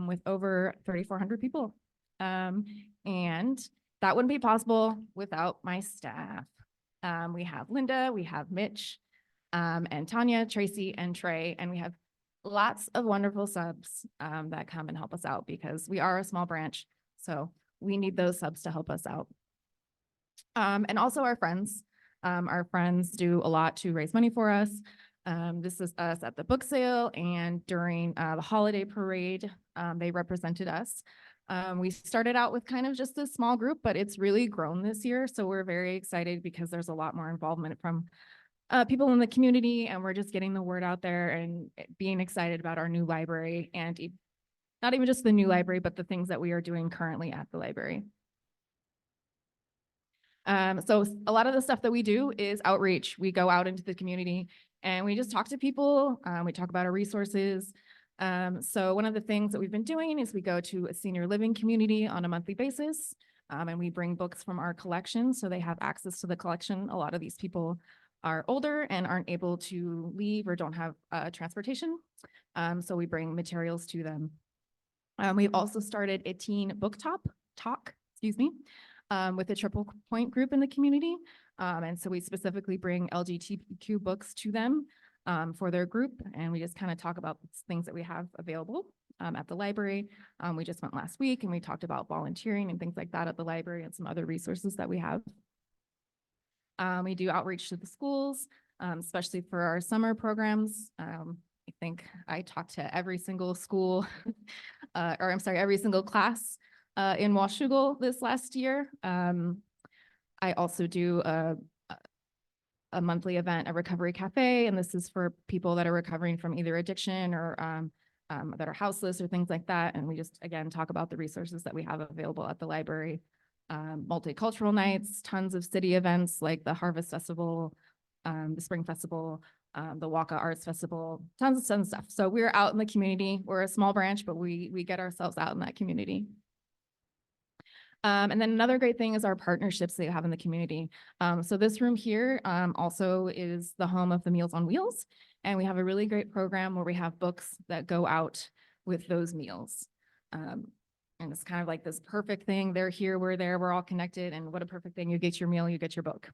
with over 3,400 people. And that wouldn't be possible without my staff. We have Linda, we have Mitch, and Tanya, Tracy, and Trey, and we have lots of wonderful subs that come and help us out because we are a small branch. So we need those subs to help us out. And also our friends. Our friends do a lot to raise money for us. This is us at the book sale and during the holiday parade, they represented us. We started out with kind of just a small group, but it's really grown this year. So we're very excited because there's a lot more involvement from people in the community, and we're just getting the word out there and being excited about our new library, and not even just the new library, but the things that we are doing currently at the library. So a lot of the stuff that we do is outreach. We go out into the community and we just talk to people. We talk about our resources. So one of the things that we've been doing is we go to a senior living community on a monthly basis, and we bring books from our collection so they have access to the collection. A lot of these people are older and aren't able to leave or don't have transportation. So we bring materials to them. We've also started a teen book talk, with a Triple Point group in the community. And so we specifically bring LGBTQ books to them for their group. And we just kind of talk about things that we have available at the library. We just went last week and we talked about volunteering and things like that at the library and some other resources that we have. We do outreach to the schools, especially for our summer programs. I think I talked to every single school, every single class in Washougal this last year. I also do a monthly event, a recovery cafe, and this is for people that are recovering from either addiction or that are houseless or things like that. And we just, again, talk about the resources that we have available at the library. Multicultural nights, tons of city events like the Harvest Festival, the Spring Festival, the Waka Arts Festival, tons of stuff. So we're out in the community. We're a small branch, but we get ourselves out in that community. And then another great thing is our partnerships that you have in the community. So this room here also is the home of the Meals on Wheels. And we have a really great program where we have books that go out with those meals. And it's kind of like this perfect thing. They're here, we're there, we're all connected. And what a perfect thing. You get your meal, you get your book.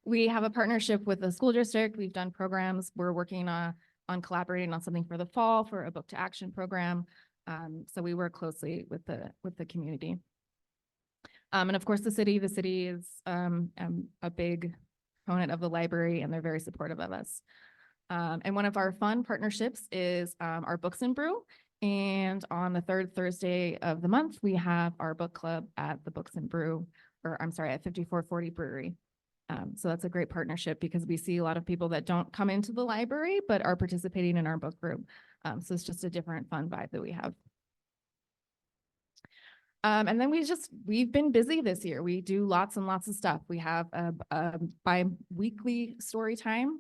We have a partnership with the school district. We've done programs. We're working on collaborating on something for the fall for a book to action program. So we work closely with the community. And of course, the city is a big proponent of the library, and they're very supportive of us. And one of our fun partnerships is our Books and Brew. And on the third Thursday of the month, we have our book club at the Books and Brew, or I'm sorry, at 5440 Brewery. So that's a great partnership because we see a lot of people that don't come into the library, but are participating in our book group. So it's just a different fun vibe that we have. And then we've been busy this year. We do lots and lots of stuff. We have a bi-weekly story time.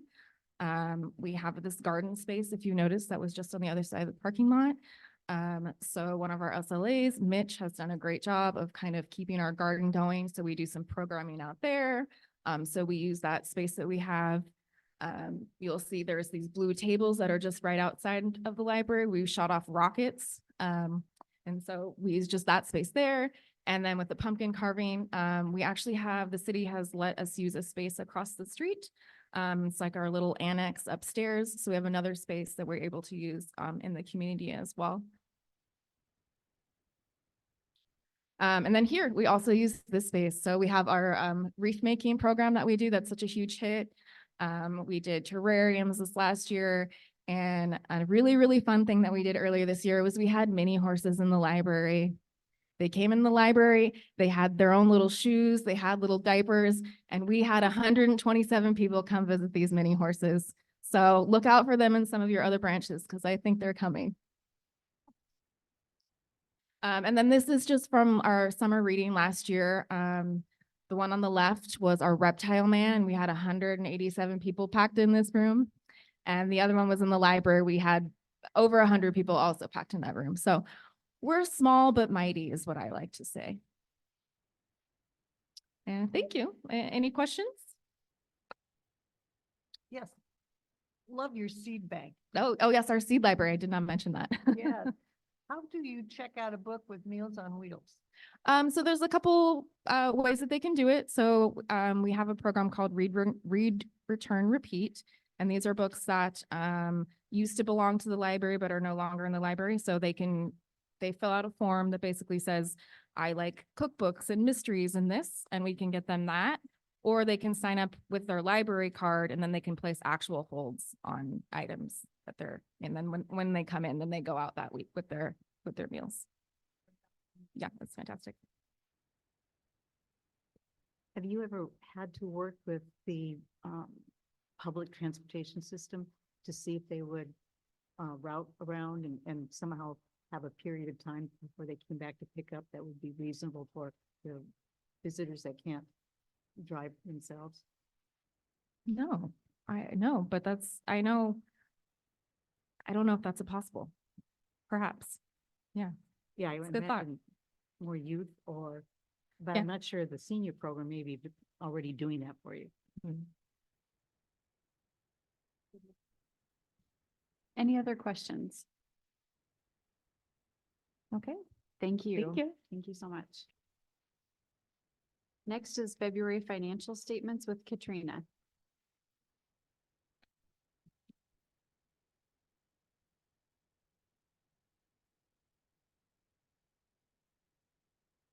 We have this garden space, if you notice, that was just on the other side of the parking lot. So one of our SLAs, Mitch, has done a great job of kind of keeping our garden going. So we do some programming out there. So we use that space that we have. You'll see there's these blue tables that are just right outside of the library. We shot off rockets. And so we use just that space there. And then with the pumpkin carving, we actually have, the city has let us use a space across the street. It's like our little annex upstairs. So we have another space that we're able to use in the community as well. And then here, we also use this space. So we have our wreath making program that we do. That's such a huge hit. We did terrariums this last year. And a really, really fun thing that we did earlier this year was we had mini horses in the library. They came in the library, they had their own little shoes, they had little diapers, and we had 127 people come visit these mini horses. So look out for them in some of your other branches because I think they're coming. And then this is just from our summer reading last year. The one on the left was our Reptile Man. We had 187 people packed in this room. And the other one was in the library. We had over 100 people also packed in that room. So we're small but mighty is what I like to say. And thank you. Any questions? Yes. Love your seed bank. Oh yes, our seed library. I did not mention that. Yes. How do you check out a book with Meals on Wheels? So there's a couple ways that they can do it. So we have a program called Read, Return, Repeat. And these are books that used to belong to the library but are no longer in the library. So they fill out a form that basically says, I like cookbooks and mysteries and this, and we can get them that. Or they can sign up with their library card and then they can place actual holds on items that they're, and then when they come in, then they go out that week with their meals. Yeah, that's fantastic. Have you ever had to work with the public transportation system to see if they would route around and somehow have a period of time before they came back to pick up that would be reasonable for the visitors that can't drive themselves? No, I know, but I don't know if that's possible. Perhaps. Yeah. Yeah, I It's a would good thought. imagine more youth but Yeah. I'm not sure the senior program may be already doing that for you. Any other questions? Okay. Thank you. Thank you. Thank you so much. Next is February financial statements with Katrina.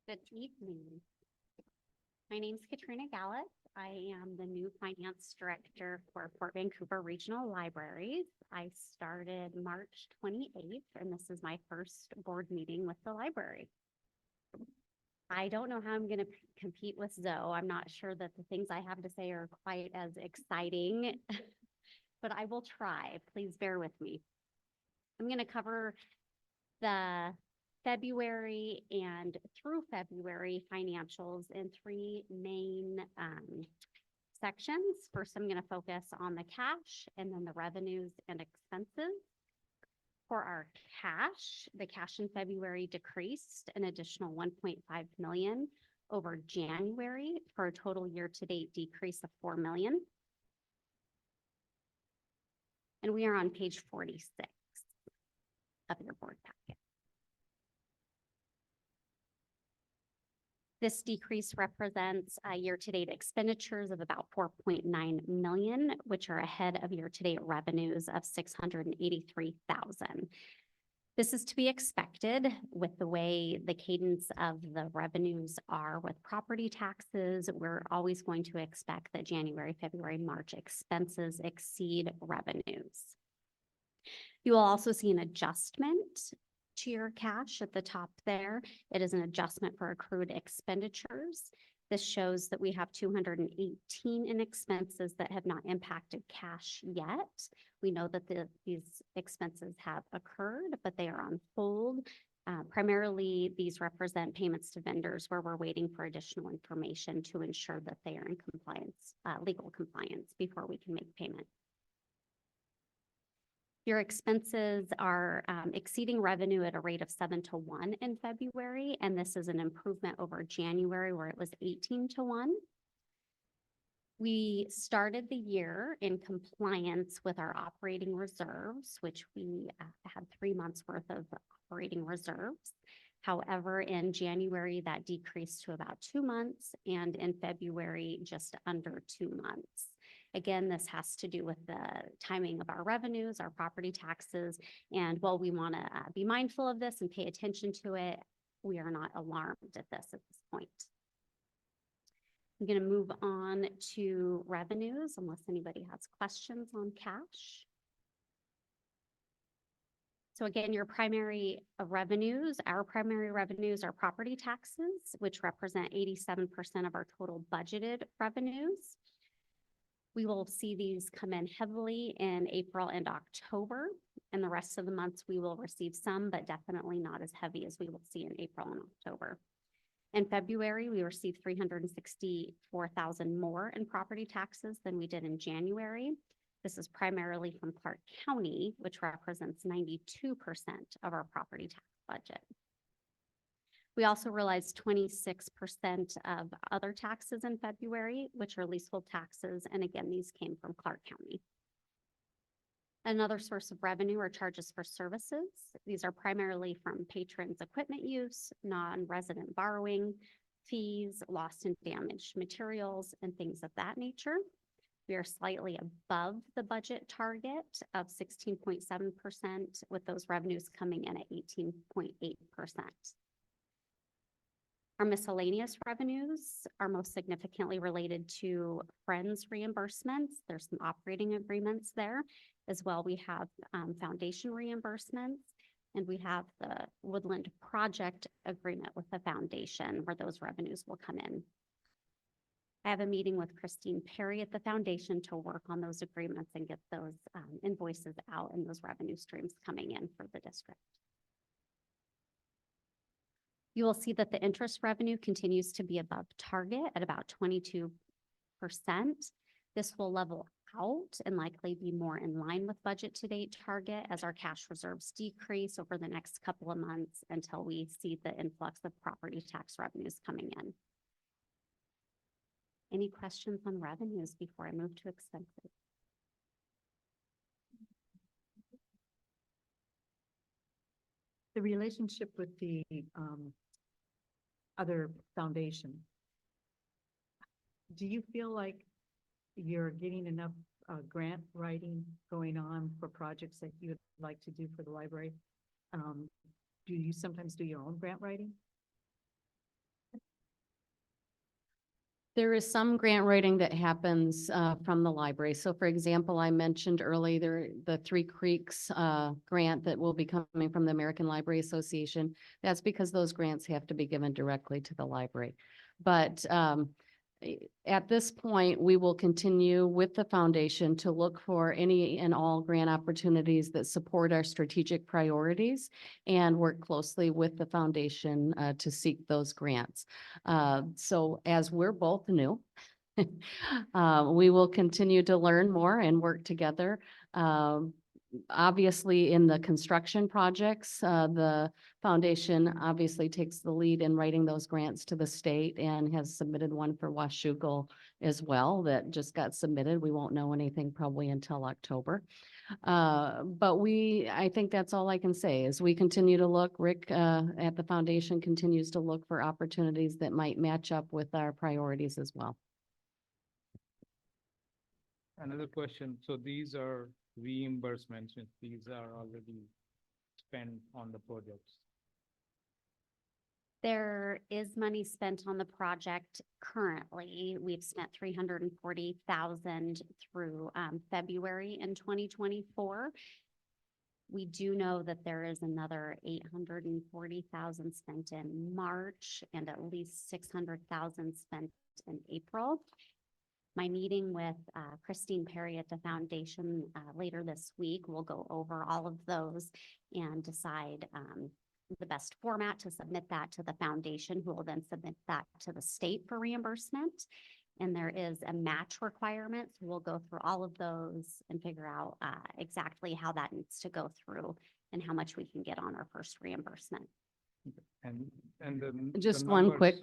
Good evening. My name is Katrina Gallup. I am the new finance director for Port Vancouver Regional Libraries. I started March 28th, and this is my first board meeting with the library. I don't know how I'm going to compete with Zoe. I'm not sure that the things I have to say are quite as exciting, but I will try. Please bear with me. I'm going to cover the February and through February financials in three main sections. First, I'm going to focus on the cash and then the revenues and expenses. For our cash, the cash in February decreased an additional 1.5 million over January for a total year-to-date decrease of 4 million. And we are on page 46 of your board packet. This decrease represents year-to-date expenditures of about 4.9 million, which are ahead of year-to-date revenues of 683,000. This is to be expected with the way the cadence of the revenues are with property taxes. We're always going to expect that January, February, March expenses exceed revenues. You will also see an adjustment to your cash at the top there. It is an adjustment for accrued expenditures. This shows that we have 218 in expenses that have not impacted cash yet. We know that these expenses have occurred, but they are on hold. Primarily, these represent payments to vendors where we're waiting for additional information to ensure that they are in compliance, legal compliance before we can make payment. Your expenses are exceeding revenue at a rate of 7-1 in February, and this is an improvement over January where it was 18-1. We started the year in compliance with our operating reserves, which we had 3 months worth of operating reserves. However, in January, that decreased to about 2 months, and in February, just under 2 months. Again, this has to do with the timing of our revenues, our property taxes, and while we want to be mindful of this and pay attention to it, we are not alarmed at this point. I'm going to move on to revenues unless anybody has questions on cash. So again, your primary revenues, our primary revenues are property taxes, which represent 87% of our total budgeted revenues. We will see these come in heavily in April and October, and the rest of the months we will receive some, but definitely not as heavy as we will see in April and October. In February, we received $364,000 more in property taxes than we did in January. This is primarily from Clark County, which represents 92% of our property tax budget. We also realized 26% of other taxes in February, which are leasehold taxes. And again, these came from Clark County. Another source of revenue are charges for services. These are primarily from patrons' equipment use, non-resident borrowing, fees, lost and damaged materials, and things of that nature. We are slightly above the budget target of 16.7%, with those revenues coming in at 18.8%. Our miscellaneous revenues are most significantly related to Friends reimbursements. There's some operating agreements there. As well, we have foundation reimbursements, and we have the Woodland Project agreement with the foundation where those revenues will come in. I have a meeting with Christine Perry at the foundation to work on those agreements and get those invoices out and those revenue streams coming in for the district. You will see that the interest revenue continues to be above target at about 22%. This will level out and likely be more in line with budget to date target as our cash reserves decrease over the next couple of months until we see the influx of property tax revenues coming in. Any questions on revenues before I move to expenses? The relationship with the other foundation. Do you feel like you're getting enough grant writing going on for projects that you would like to do for the library? Do you sometimes do your own grant writing? There is some grant writing that happens from the library. So for example, I mentioned earlier the Three Creeks grant that will be coming from the American Library Association. That's because those grants have to be given directly to the library. But at this point, we will continue with the foundation to look for any and all grant opportunities that support our strategic priorities and work closely with the foundation to seek those grants. So as we're both new, we will continue to learn more and work together. Obviously, in the construction projects, the foundation obviously takes the lead in writing those grants to the state and has submitted one for Washougal as well that just got submitted. We won't know anything probably until October. But I think that's all I can say is we continue to look. Rick at the foundation continues to look for opportunities that might match up with our priorities as well. Another question. So these are reimbursements, these are already spent on the projects? There is money spent on the project currently. We've spent 340,000 through February in 2024. We do know that there is another 840,000 spent in March and at least 600,000 spent in April. My meeting with Christine Perry at the foundation later this week will go over all of those and decide the best format to submit that to the foundation, who will then submit that to the state for reimbursement. And there is a match requirement. So we'll go through all of those and figure out exactly how that needs to go through and how much we can get on our first reimbursement. And the Just the one numbers- quick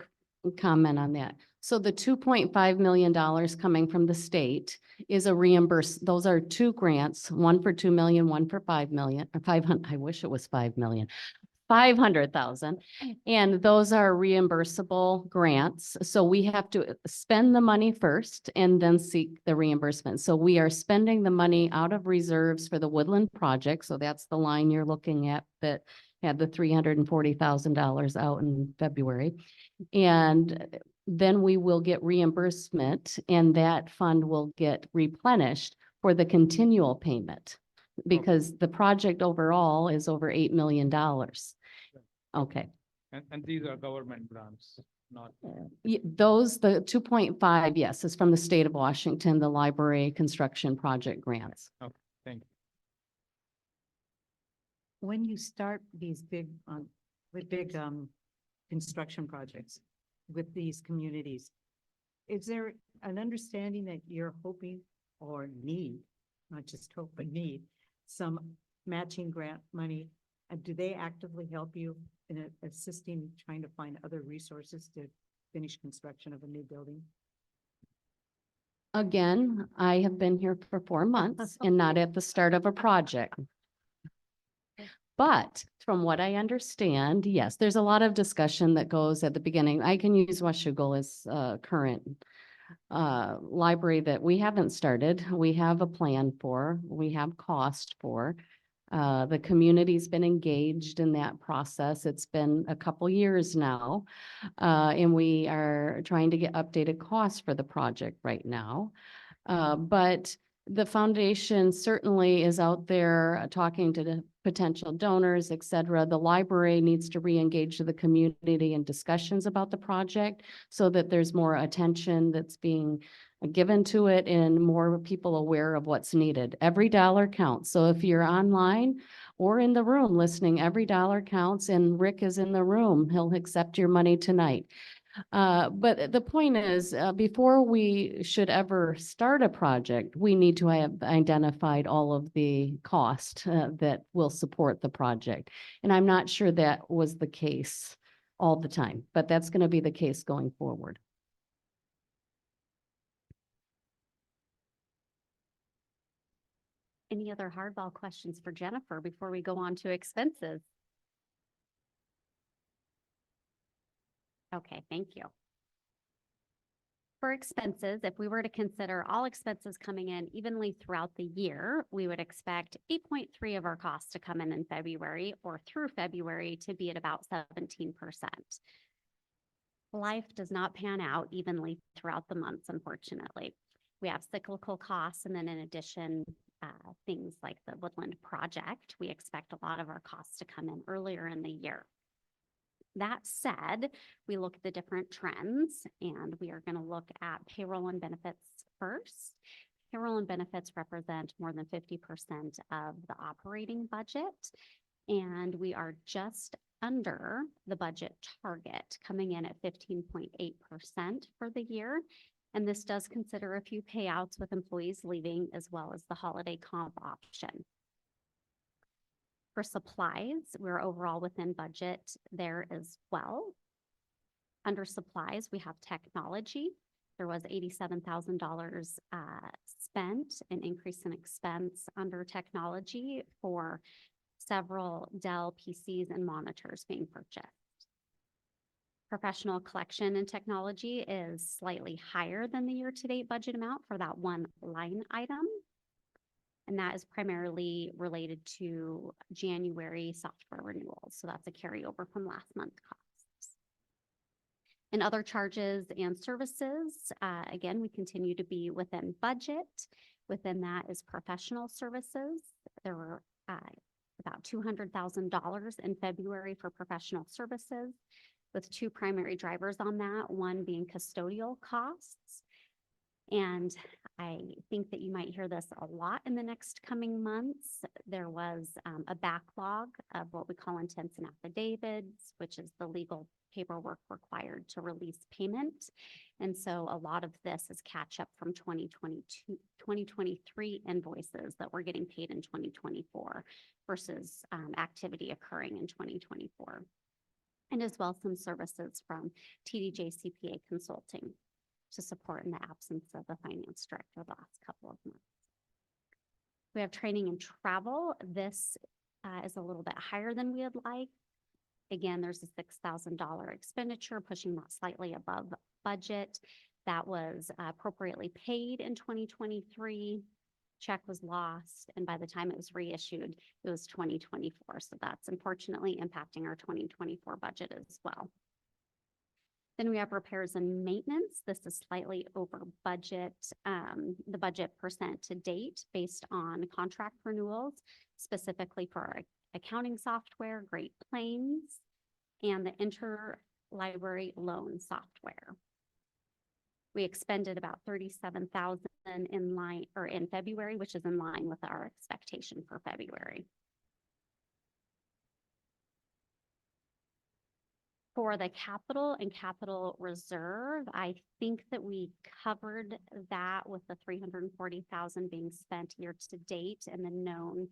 comment on that. So the $2.5 million coming from the state is a those are two grants, one for 2 million, one for 5 million, or 500, I wish it was 5 million. 500,000, and those are reimbursable grants. So we have to spend the money first and then seek the reimbursement. So we are spending the money out of reserves for the Woodland project. So that's the line you're looking at that had the $340,000 out in February. And then we will get reimbursement and that fund will get replenished for the continual payment. Because the project overall is over $8 million. Okay. And these are government grants, not. Those, the 2.5, yes, is from the state of Washington, the library construction project grants. Okay, thank you. When you start these big construction projects with these communities, is there an understanding that you're hoping or need, not just hope, but need some matching grant money? And do they actively help you in assisting, trying to find other resources to finish construction of a new building? Again, I have been here for 4 months and not at the start of a project. But from what I understand, yes, there's a lot of discussion that goes at the beginning. I can use Washougal as current library that we haven't started. We have a plan for, we have cost for. The community's been engaged in that process. It's been a couple years now. And we are trying to get updated costs for the project right now. But the foundation certainly is out there talking to the potential donors, et cetera. The library needs to re-engage the community in discussions about the project so that there's more attention that's being given to it and more people aware of what's needed. Every dollar counts. So if you're online or in the room listening, every dollar counts, and Rick is in the room. He'll accept your money tonight. But the point is, before we should ever start a project, we need to have identified all of the cost that will support the project. And I'm not sure that was the case all the time, but that's going to be the case going forward. Any other hardball questions for Jennifer before we go on to expenses? Okay, thank you. For expenses, if we were to consider all expenses coming in evenly throughout the year, we would expect 8.3 of our costs to come in February, or through February to be at about 17%. Life does not pan out evenly throughout the months, unfortunately. We have cyclical costs, and then in addition, things like the Woodland project, we expect a lot of our costs to come in earlier in the year. That said, we look at the different trends, and we are going to look at payroll and benefits first. Payroll and benefits represent more than 50% of the operating budget, and we are just under the budget target, coming in at 15.8% for the year. And this does consider a few payouts with employees leaving, as well as the holiday comp option. For supplies, we're overall within budget there as well. Under supplies, we have technology. There was $87,000 spent, an increase in expense under technology for several Dell PCs and monitors being purchased. Professional collection and technology is slightly higher than the year-to-date budget amount for that one line item. And that is primarily related to January software renewals. So that's a carryover from last month costs. And other charges and services, again, we continue to be within budget. Within that is professional services. There were about $200,000 in February for professional services, with two primary drivers on that, one being custodial costs. And I think that you might hear this a lot in the next coming months. There was a backlog of what we call intents and affidavits, which is the legal paperwork required to release payment. And so a lot of this is catch up from 2023 invoices that were getting paid in 2024 versus activity occurring in 2024. And as well some services from TDJ CPA Consulting to support in the absence of the finance director the last couple of months. We have training and travel. This is a little bit higher than we would like. Again, there's a $6,000 expenditure, pushing that slightly above budget. That was appropriately paid in 2023. Check was lost, and by the time it was reissued, it was 2024. So that's unfortunately impacting our 2024 budget as well. Then we have repairs and maintenance. This is slightly over budget, the budget percent to date based on contract renewals, specifically for our accounting software, Great Plains, and the interlibrary loan software. We expended about $37,000 in February, which is in line with our expectation for February. For the capital and capital reserve, I think that we covered that with the $340,000 being spent year to date and the known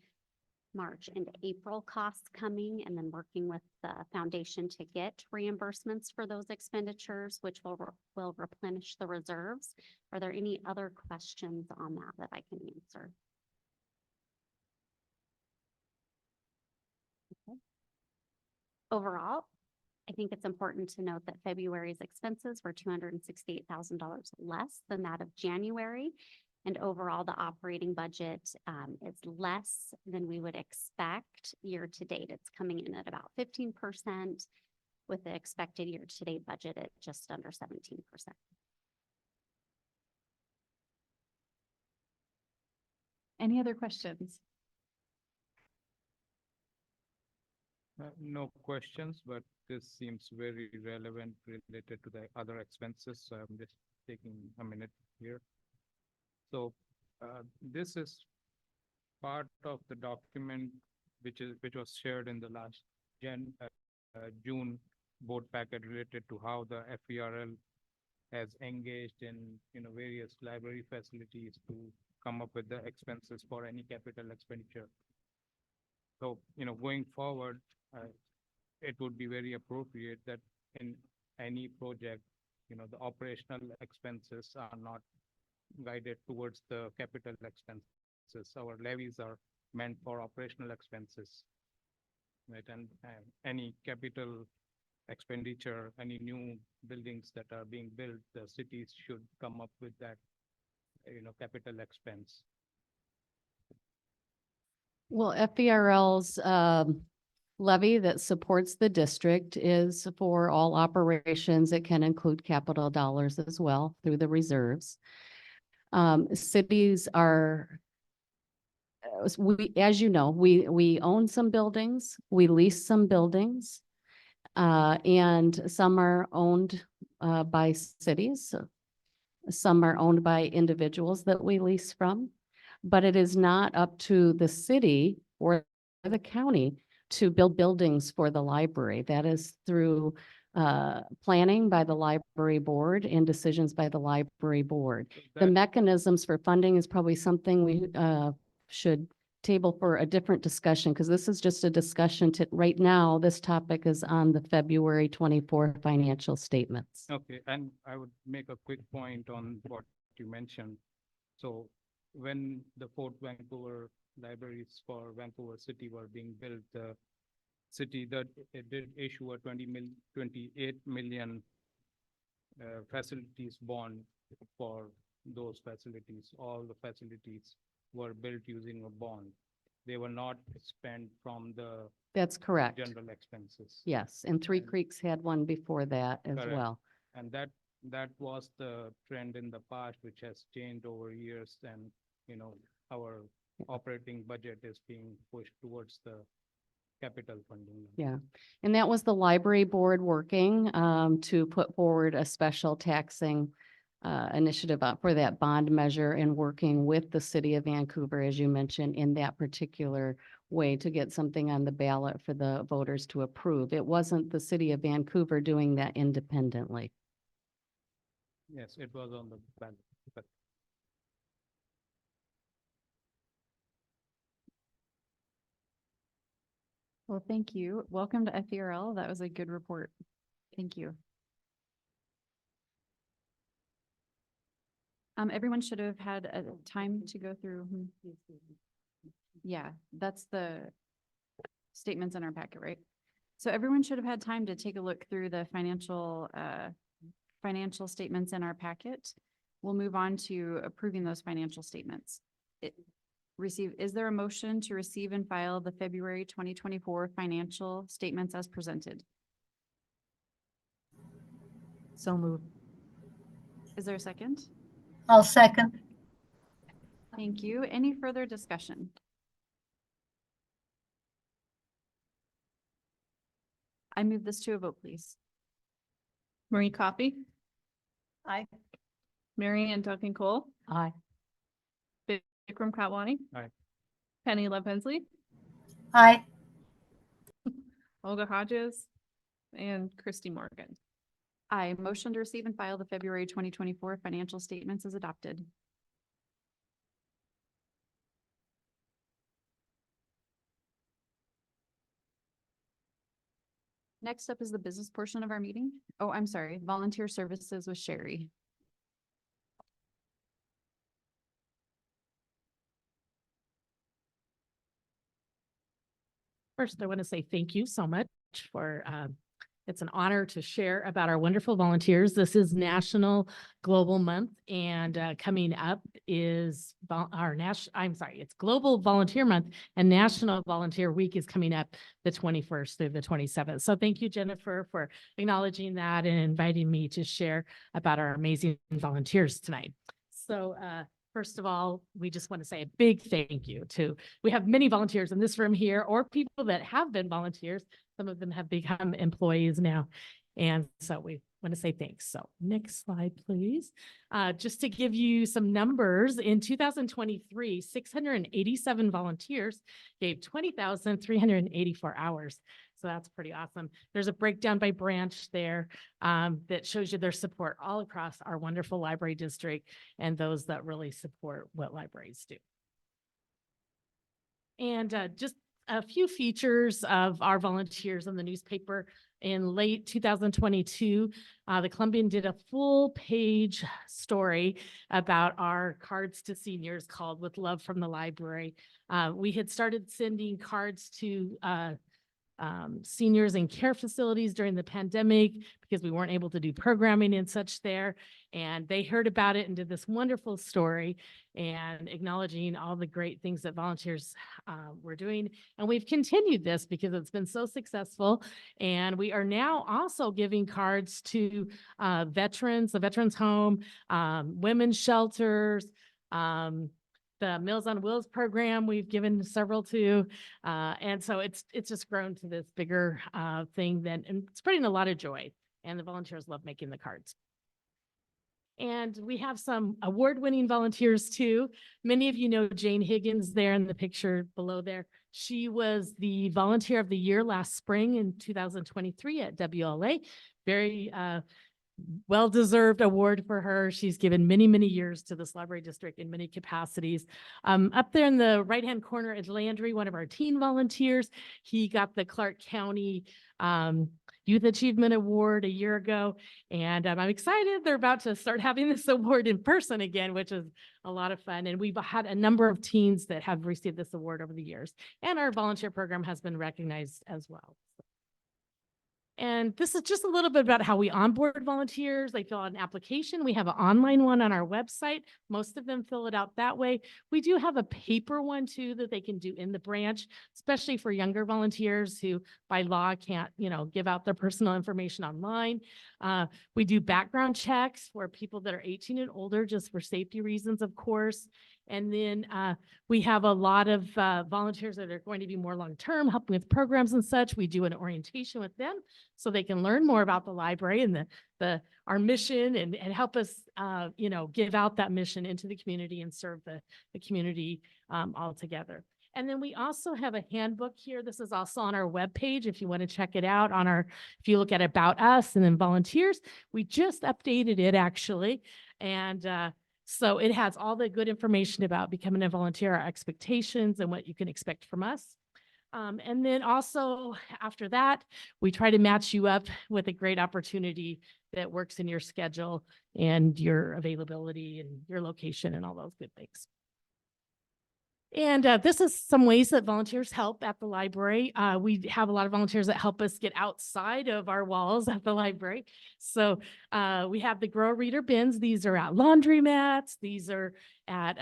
March and April costs coming, and then working with the foundation to get reimbursements for those expenditures, which will replenish the reserves. Are there any other questions on that I can answer? Okay. Overall, I think it's important to note that February's expenses were $268,000 less than that of January. And overall, the operating budget is less than we would expect year to date. It's coming in at about 15%, with the expected year to date budget at just under 17%. Any other questions? No questions, but this seems very relevant related to the other expenses. So I'm just taking a minute here. So this is part of the document which was shared in the last June board packet related to how the FVRL has engaged in various library facilities to come up with the expenses for any capital expenditure. So going forward, it would be very appropriate that in any project, the operational expenses are not guided towards the capital expenses. Our levies are meant for operational expenses, right? And any capital expenditure, any new buildings that are being built, the cities should come up with that, capital expense. Well, FVRL's levy that supports the district is for all operations. It can include capital dollars as well through the reserves. Cities are, as you know, we own some buildings, we lease some buildings, and some are owned by cities. Some are owned by individuals that we lease from, but it is not up to the city or the county to build buildings for the library. That is through planning by the library board and decisions by the library board. The mechanisms for funding is probably something we should table for a different discussion, because this is just a discussion to right now. This topic is on the February 24 financial statements. Okay, and I would make a quick point on what you mentioned. So when the Fort Vancouver libraries for Vancouver City were being built, the city that it did issue a 28 million facilities bond for those facilities. All the facilities were built using a bond. They were not spent from the That's correct. general expenses. Yes, and Three Creeks had one before that as Correct. well. And that was the trend in the past, which has changed over years, and, our operating budget is being pushed towards the capital funding. Yeah, and that was the library board working to put forward a special taxing initiative for that bond measure and working with the city of Vancouver, as you mentioned, in that particular way to get something on the ballot for the voters to approve. It wasn't the city of Vancouver doing that independently. Yes, it was on the ballot. But Well, thank you. Welcome to FVRL. That was a good report. Thank you. Everyone should have had a time to go through. Yeah, that's the statements in our packet, right? So everyone should have had time to take a look through the financial statements in our packet. We'll move on to approving those financial statements. Is there a motion to receive and file the February 2024 financial statements as presented? So moved. Is there a second? I'll second. Thank you. Any further discussion? I move this to a vote, please. Marie Coffey, Aye. Mary Ann Duncan Cole, Aye. Vikram Katwani, Aye. Penny Love Hensley, Aye. Olga Hodges, and Christy Morgan. Aye. Motion to receive and file the February 2024 financial statements is adopted. Next up is the business portion of our meeting. Oh, I'm sorry, volunteer services with Sherry. First, I want to say thank you so much for, it's an honor to share about our wonderful volunteers. This is National Global Month, and coming up is it's Global Volunteer Month, and National Volunteer Week is coming up the 21st through the 27th. So thank you, Jennifer, for acknowledging that and inviting me to share about our amazing volunteers tonight. So first of all, we just want to say a big thank you we have many volunteers in this room here, or people that have been volunteers. Some of them have become employees now. And so we want to say thanks. So next slide, please. Just to give you some numbers, in 2023, 687 volunteers gave 20,384 hours. So that's pretty awesome. There's a breakdown by branch there that shows you their support all across our wonderful library district and those that really support what libraries do. And just a few features of our volunteers in the newspaper. In late 2022, the Columbian did a full page story about our cards to seniors called With Love from the Library. We had started sending cards to seniors in care facilities during the pandemic because we weren't able to do programming and such there. And they heard about it and did this wonderful story and acknowledging all the great things that volunteers were doing. And we've continued this because it's been so successful. And we are now also giving cards to veterans, the Veterans Home, women's shelters, the Meals on Wheels program, we've given several to, and so it's just grown to this bigger thing and it's bringing a lot of joy, and the volunteers love making the cards. And we have some award-winning volunteers too. Many of you know Jane Higgins there in the picture below there. She was the Volunteer of the Year last spring in 2023 at WLA. Very well-deserved award for her. She's given many, many years to this library district in many capacities. Up there in the right-hand corner is Landry, one of our teen volunteers. He got the Clark County Youth Achievement Award a year ago. And I'm excited they're about to start having this award in person again, which is a lot of fun. And we've had a number of teens that have received this award over the years. And our volunteer program has been recognized as well. And this is just a little bit about how we onboard volunteers. They fill out an application. We have an online one on our website. Most of them fill it out that way. We do have a paper one too that they can do in the branch, especially for younger volunteers who by law can't, give out their personal information online. We do background checks for people that are 18 and older, just for safety reasons, of course. And then we have a lot of volunteers that are going to be more long-term, helping with programs and such. We do an orientation with them so they can learn more about the library and our mission and help us, give out that mission into the community and serve the community all together. And then we also have a handbook here. This is also on our webpage if you want to check it out if you look at About Us and then volunteers. We just updated it actually. And so it has all the good information about becoming a volunteer, our expectations and what you can expect from us. And then also after that, we try to match you up with a great opportunity that works in your schedule and your availability and your location and all those good things. And this is some ways that volunteers help at the library. We have a lot of volunteers that help us get outside of our walls at the library. So we have the Grow Reader bins. These are at laundromats. These are at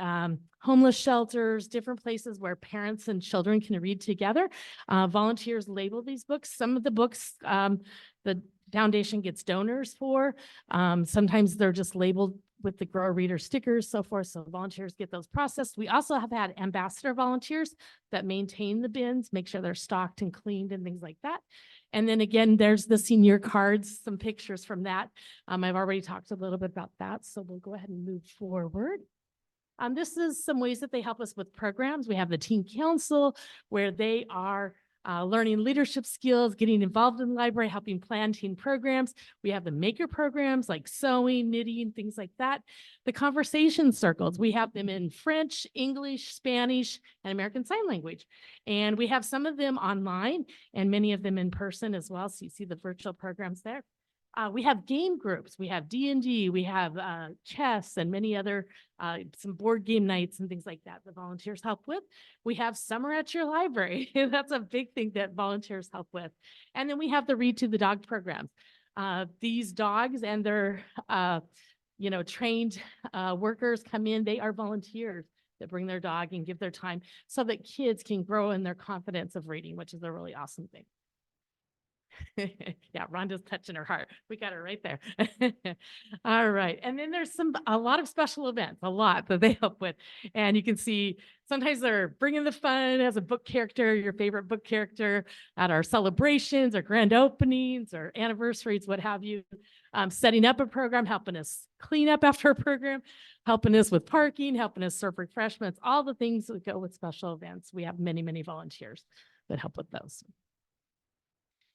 homeless shelters, different places where parents and children can read together. Volunteers label these books. Some of the books the foundation gets donors for. Sometimes they're just labeled with the Grow Reader stickers, so forth. So volunteers get those processed. We also have had ambassador volunteers that maintain the bins, make sure they're stocked and cleaned and things like that. And then again, there's the senior cards, some pictures from that. I've already talked a little bit about that, so we'll go ahead and move forward. This is some ways that they help us with programs. We have the Teen Council, where they are learning leadership skills, getting involved in the library, helping plan teen programs. We have the maker programs like sewing, knitting, things like that. The conversation circles, we have them in French, English, Spanish, and American Sign Language. And we have some of them online and many of them in person as well. So you see the virtual programs there. We have game groups, we have D&D, we have chess and many other, some board game nights and things like that the volunteers help with. We have summer at your library. That's a big thing that volunteers help with. And then we have the Read to the Dog programs. These dogs and their, trained workers come in, they are volunteers that bring their dog and give their time so that kids can grow in their confidence of reading, which is a really awesome thing. Yeah, Rhonda's touching her heart. We got her right there. All right. And then there's a lot of special events, a lot that they help with. And you can see sometimes they're bringing the fun as a book character, your favorite book character at our celebrations or grand openings or anniversaries, what have you. Setting up a program, helping us clean up after a program, helping us with parking, helping us serve refreshments, all the things that go with special events. We have many, many volunteers that help with those.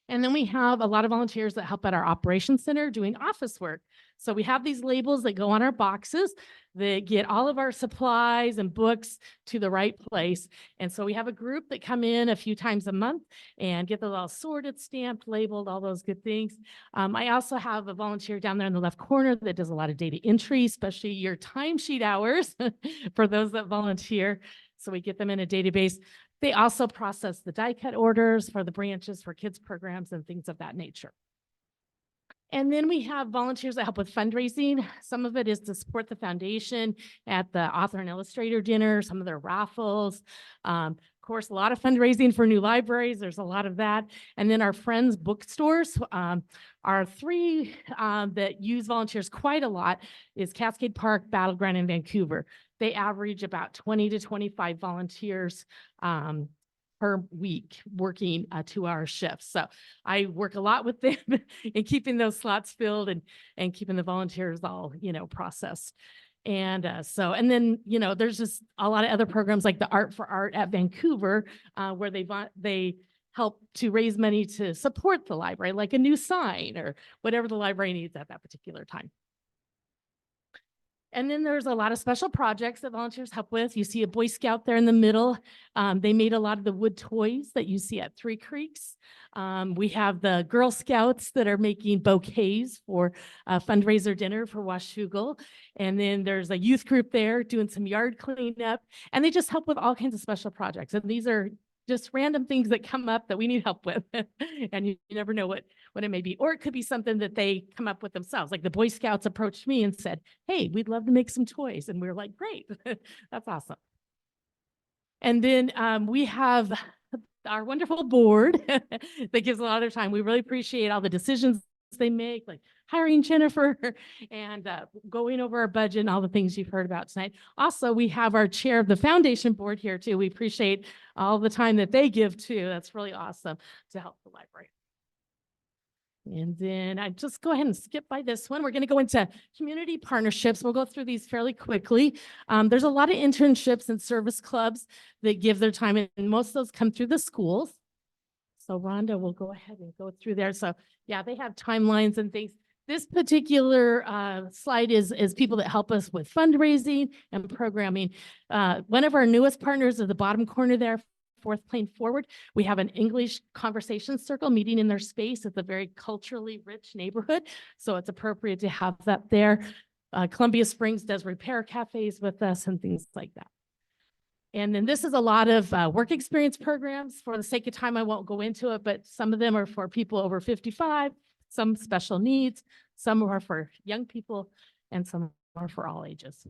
And then we have a lot of volunteers that help at our operations center doing office work. So we have these labels that go on our boxes that get all of our supplies and books to the right place. And so we have a group that come in a few times a month and get those all sorted, stamped, labeled, all those good things. I also have a volunteer down there in the left corner that does a lot of data entry, especially your timesheet hours for those that volunteer. So we get them in a database. They also process the die cut orders for the branches for kids programs and things of that nature. And then we have volunteers that help with fundraising. Some of it is to support the foundation at the author and illustrator dinner, some of their raffles. Of course, a lot of fundraising for new libraries. There's a lot of that. And then our friends bookstores are three that use volunteers quite a lot is Cascade Park, Battleground, and Vancouver. They average about 20 to 25 volunteers per week working 2-hour shifts. So I work a lot with them in keeping those slots filled and keeping the volunteers all, processed. And and then, there's just a lot of other programs like the Art for Art at Vancouver, where they help to raise money to support the library, like a new sign or whatever the library needs at that particular time. And then there's a lot of special projects that volunteers help with. You see a Boy Scout there in the middle. They made a lot of the wood toys that you see at Three Creeks. We have the Girl Scouts that are making bouquets for a fundraiser dinner for Washougal. And then there's a youth group there doing some yard cleanup. And they just help with all kinds of special projects. And these are just random things that come up that we need help with. And you never know what it may be. Or it could be something that they come up with themselves. Like the Boy Scouts approached me and said, hey, we'd love to make some toys. And we were like, great, that's awesome. And then we have our wonderful board that gives a lot of their time. We really appreciate all the decisions they make, like hiring Jennifer and going over our budget and all the things you've heard about tonight. Also, we have our chair of the foundation board here too. We appreciate all the time that they give too. That's really awesome to help the library. And then I just go ahead and skip by this one. We're going to go into community partnerships. We'll go through these fairly quickly. There's a lot of internships and service clubs that give their time, and most of those come through the schools. So Rhonda will go ahead and go through there. So yeah, they have timelines and things. This particular slide is people that help us with fundraising and programming. One of our newest partners at the bottom corner there, fourth plane forward, we have an English conversation circle meeting in their space. It's a very culturally rich neighborhood, so it's appropriate to have that there. Columbia Springs does repair cafes with us and things like that. And then this is a lot of work experience programs. For the sake of time, I won't go into it, but some of them are for people over 55, some special needs, some are for young people, and some are for all ages.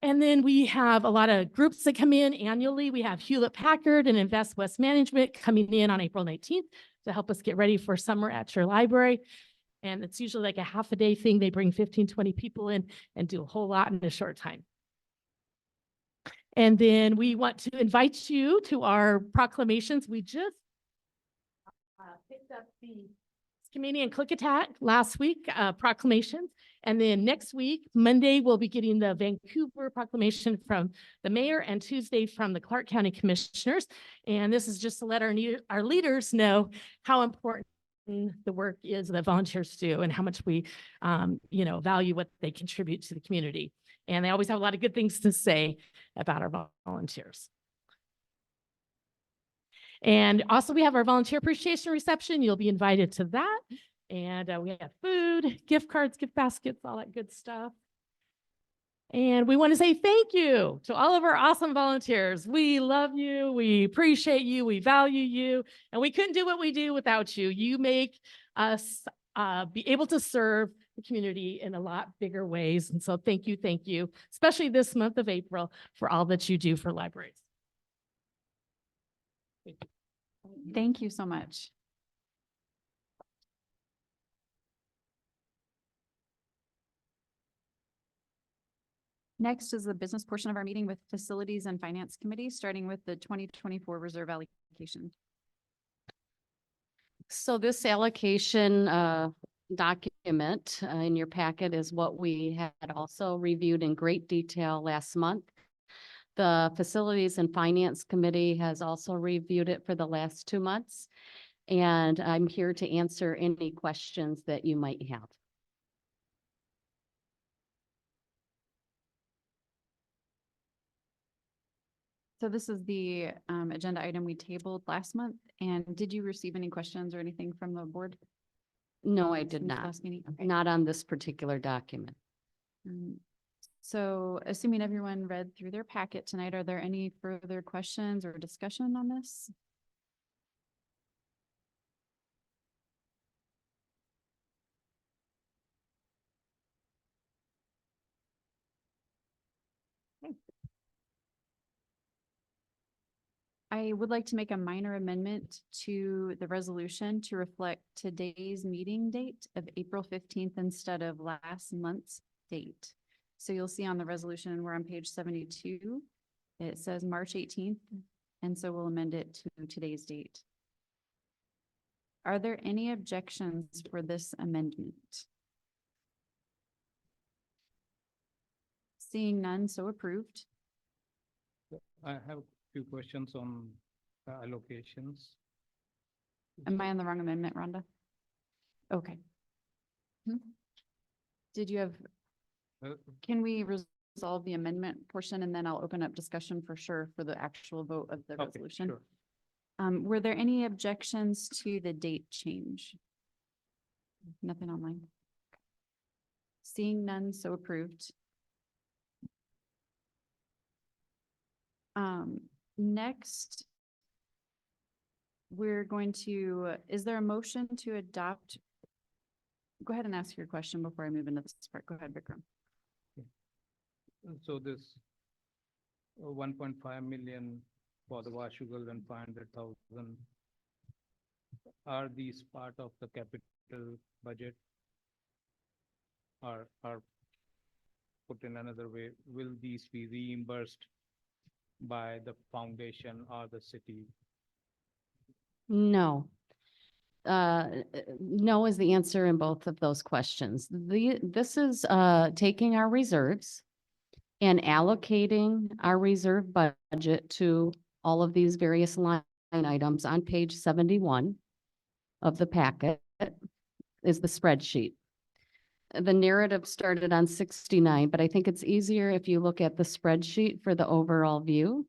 And then we have a lot of groups that come in annually. We have Hewlett Packard and Invest West Management coming in on April 19th to help us get ready for summer at your library. And it's usually like a half a day thing. They bring 15, 20 people in and do a whole lot in a short time. And then we want to invite you to our proclamations. We just picked up the Comedian Click Attack last week, proclamations. And then next week, Monday, we'll be getting the Vancouver proclamation from the mayor and Tuesday from the Clark County Commissioners. And this is just to let our leaders know how important the work is that volunteers do and how much we, value what they contribute to the community. And they always have a lot of good things to say about our volunteers. And also we have our volunteer appreciation reception. You'll be invited to that. And we have food, gift cards, gift baskets, all that good stuff. And we want to say thank you to all of our awesome volunteers. We love you. We appreciate you. We value you. And we couldn't do what we do without you. You make us be able to serve the community in a lot bigger ways. And so thank you, especially this month of April, for all that you do for libraries. Thank you. Thank you so much. Next is the business portion of our meeting with Facilities and Finance Committee, starting with the 2024 reserve allocation. So this allocation document in your packet is what we had also reviewed in great detail last month. The Facilities and Finance Committee has also reviewed it for the last 2 months. And I'm here to answer any questions that you might have. So this is the agenda item we tabled last month. And did you receive any questions or anything from the board? No, I did Since not. last meeting? Okay. Not on this particular document. So assuming everyone read through their packet tonight, are there any further questions or discussion on this? I would like to make a minor amendment to the resolution to reflect today's meeting date of April 15th instead of last month's date. So you'll see on the resolution, we're on page 72. It says March 18th, and so we'll amend it to today's date. Are there any objections for this amendment? Seeing none, so approved. I have a few questions on allocations. Am I on the wrong amendment, Rhonda? Okay. Did you have, can we resolve the amendment portion and then I'll open up discussion for sure for the actual vote of the resolution? Sure. Were there any objections to the date change? Nothing online. Seeing none, so approved. Next, we're going to, is there a motion to adopt? Go ahead and ask your question before I move into this part. Go ahead, Vikram. So this 1.5 million for the Washougal and 500,000, are these part of the capital budget? Or put in another way, will these be reimbursed by the foundation or the city? No. No is the answer in both of those questions. This is taking our reserves and allocating our reserve budget to all of these various line items on page 71 of the packet is the spreadsheet. The narrative started on 69, but I think it's easier if you look at the spreadsheet for the overall view.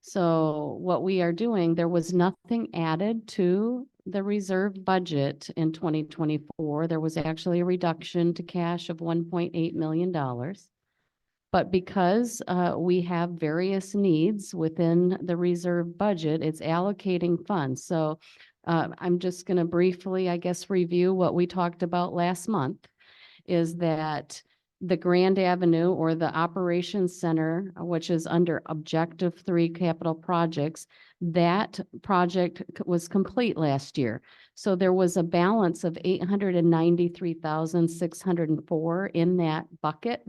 So what we are doing, there was nothing added to the reserve budget in 2024. There was actually a reduction to cash of $1.8 million. But because we have various needs within the reserve budget, it's allocating funds. So I'm just going to briefly, I guess, review what we talked about last month, is that the Grand Avenue or the Operations Center, which is under Objective 3 capital projects, that project was complete last year. So there was a balance of $893,604 in that bucket.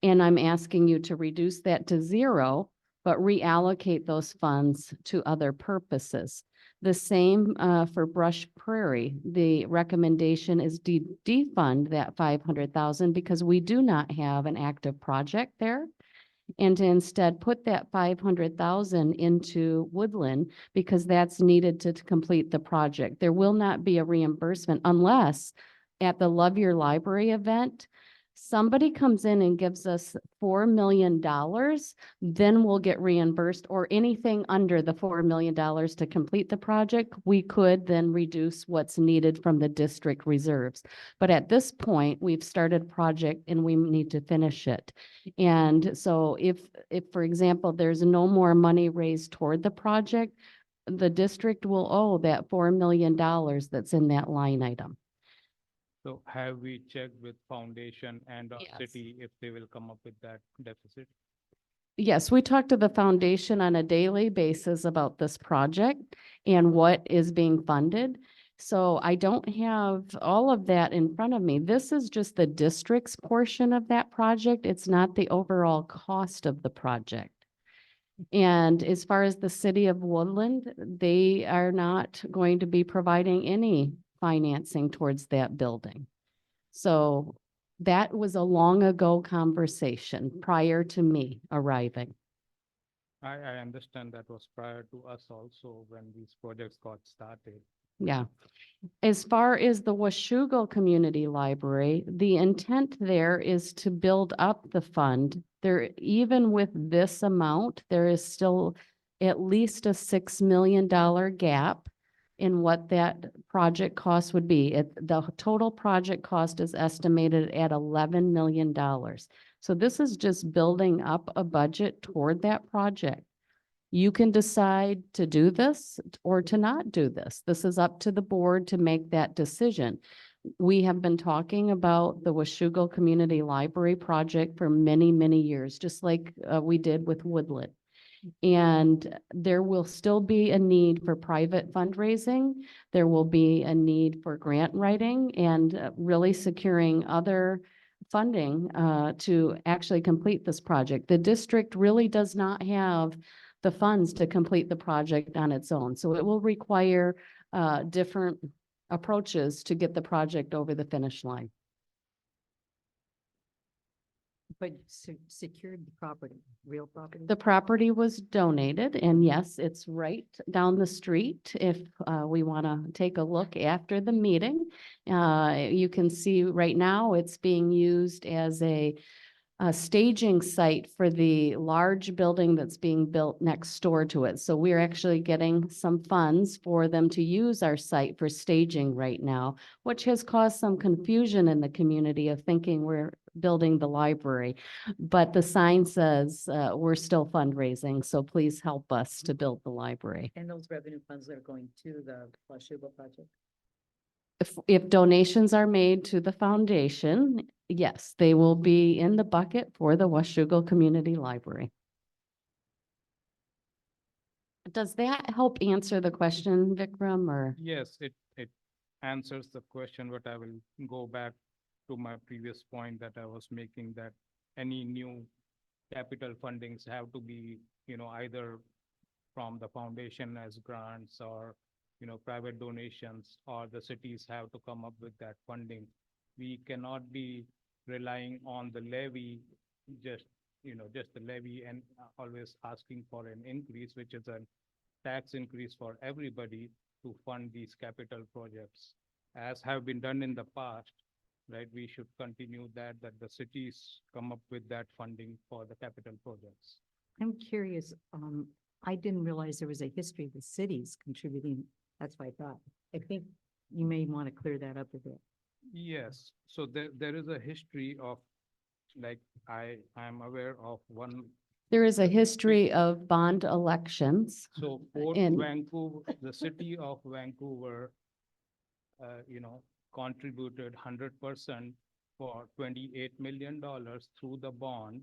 And I'm asking you to reduce that to zero, but reallocate those funds to other purposes. The same for Brush Prairie. The recommendation is defund that 500,000 because we do not have an active project there. And to instead put that 500,000 into Woodland because that's needed to complete the project. There will not be a reimbursement unless at the Love Your Library event, somebody comes in and gives us $4 million, then we'll get reimbursed, or anything under the $4 million to complete the project, we could then reduce what's needed from the district reserves. But at this point, we've started a project and we need to finish it. And so if for example, there's no more money raised toward the project, the district will owe that $4 million that's in that line item. So have we checked with foundation and our Yes. city if they will come up with that deficit? Yes, we talk to the foundation on a daily basis about this project and what is being funded. So I don't have all of that in front of me. This is just the district's portion of that project. It's not the overall cost of the project. And as far as the city of Woodland, they are not going to be providing any financing towards that building. So that was a long ago conversation prior to me arriving. I understand that was prior to us also when these projects got started. Yeah. As far as the Washougal Community Library, the intent there is to build up the fund. There, even with this amount, there is still at least a $6 million gap in what that project cost would be. The total project cost is estimated at $11 million. So this is just building up a budget toward that project. You can decide to do this or to not do this. This is up to the board to make that decision. We have been talking about the Washougal Community Library project for many, many years, just like we did with Woodland. And there will still be a need for private fundraising. There will be a need for grant writing and really securing other funding to actually complete this project. The district really does not have the funds to complete the project on its own. So it will require different approaches to get the project over the finish line. But secured the property, real property? The property was donated, and yes, it's right down the street. If we want to take a look after the meeting, you can see right now it's being used as a staging site for the large building that's being built next door to it. So we're actually getting some funds for them to use our site for staging right now, which has caused some confusion in the community of thinking we're building the library. But the sign says, we're still fundraising, so please help us to build the library. And those revenue funds that are going to the Washougal project? If donations are made to the foundation, yes, they will be in the bucket for the Washougal Community Library. Does that help answer the question, Vikram, or? Yes, it answers the question, but I will go back to my previous point that I was making, that any new capital fundings have to be, either from the foundation as grants or, private donations, or the cities have to come up with that funding. We cannot be relying on the levy, just the levy, and always asking for an increase, which is a tax increase for everybody to fund these capital projects, as have been done in the past, right? We should continue that the cities come up with that funding for the capital projects. I'm curious, I didn't realize there was a history of the cities contributing. That's what I thought. I think you may want to clear that up a bit. Yes, so there is a history of, like, I'm aware of one. There is a history of bond elections. So Port in- Vancouver, the city of Vancouver, contributed 100% for $28 million through the bond.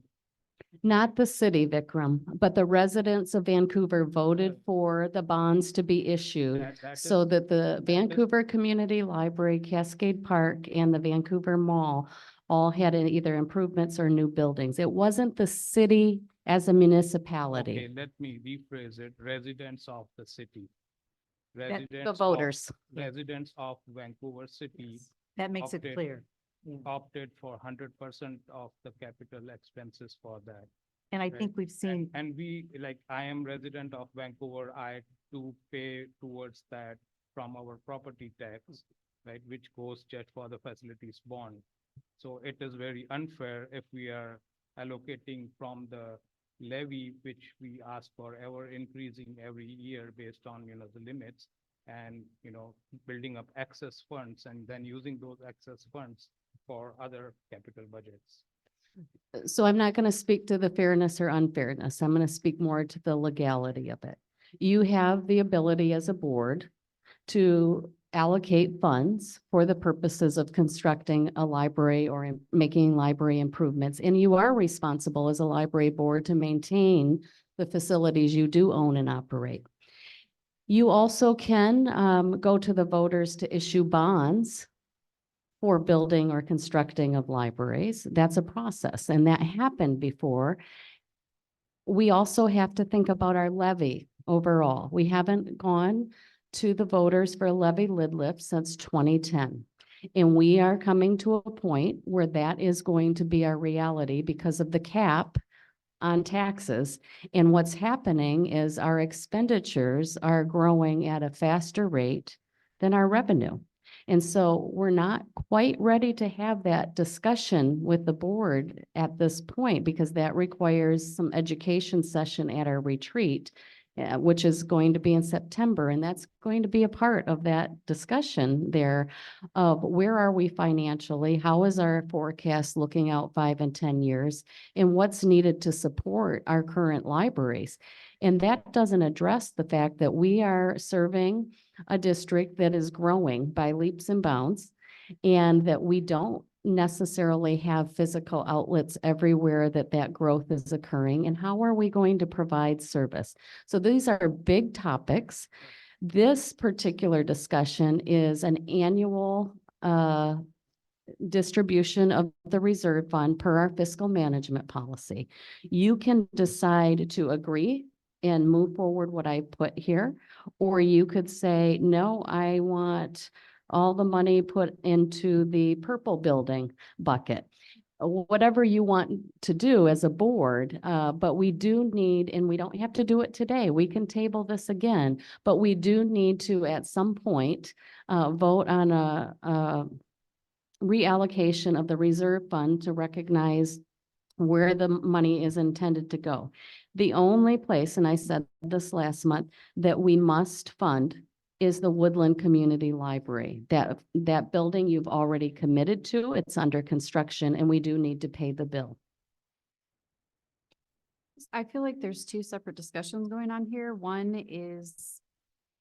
Not the city, Vikram, but the residents of Vancouver voted for the bonds to be issued That so is- that the Vancouver Community Library, Cascade Park, and the Vancouver Mall all had either improvements or new buildings. It wasn't the city as a municipality. Okay, let me rephrase it. Residents of the city. The Residents of- voters. Residents of Vancouver City. That makes it opted- clear. Yeah. Opted for 100% of the capital expenses for that. And I Right. think we've seen, And we, like, I am resident of Vancouver, I do pay towards that from our property tax, right, which goes just for the facilities bond. So it is very unfair if we are allocating from the levy, which we ask for ever increasing every year based on, the limits, and, building up excess funds and then using those excess funds for other capital budgets. So I'm not going to speak to the fairness or unfairness. I'm going to speak more to the legality of it. You have the ability as a board to allocate funds for the purposes of constructing a library or making library improvements. And you are responsible as a library board to maintain the facilities you do own and operate. You also can go to the voters to issue bonds for building or constructing of libraries. That's a process, and that happened before. We also have to think about our levy overall. We haven't gone to the voters for a levy lid lift since 2010. And we are coming to a point where that is going to be our reality because of the cap on taxes. And what's happening is our expenditures are growing at a faster rate than our revenue. And so we're not quite ready to have that discussion with the board at this point because that requires some education session at our retreat, which is going to be in September. And that's going to be a part of that discussion there of where are we financially? How is our forecast looking out 5 and 10 years? And what's needed to support our current libraries? And that doesn't address the fact that we are serving a district that is growing by leaps and bounds, and that we don't necessarily have physical outlets everywhere that growth is occurring. And how are we going to provide service? So these are big topics. This particular discussion is an annual distribution of the reserve fund per our fiscal management policy. You can decide to agree and move forward what I put here, or you could say, no, I want all the money put into the purple building bucket. Whatever you want to do as a board, but we do need, and we don't have to do it today, we can table this again, but we do need to, at some point, vote on a reallocation of the reserve fund to recognize where the money is intended to go. The only place, and I said this last month, that we must fund is the Woodland Community Library. That building you've already committed to, it's under construction, and we do need to pay the bill. I feel like there's two separate discussions going on here. One is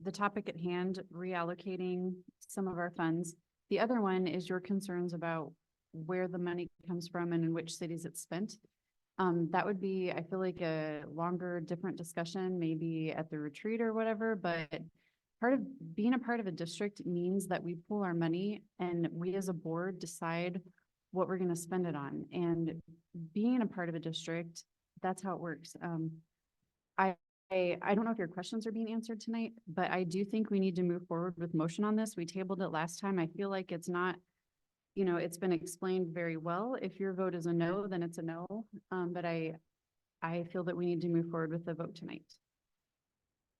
the topic at hand, reallocating some of our funds. The other one is your concerns about where the money comes from and in which cities it's spent. That would be, I feel like, a longer, different discussion, maybe at the retreat or whatever, but being a part of a district means that we pool our money and we as a board decide what we're gonna spend it on. And being a part of a district, that's how it works. I don't know if your questions are being answered tonight, but I do think we need to move forward with motion on this. We tabled it last time. I feel like it's not, it's been explained very well. If your vote is a no, then it's a no. But I feel that we need to move forward with the vote tonight.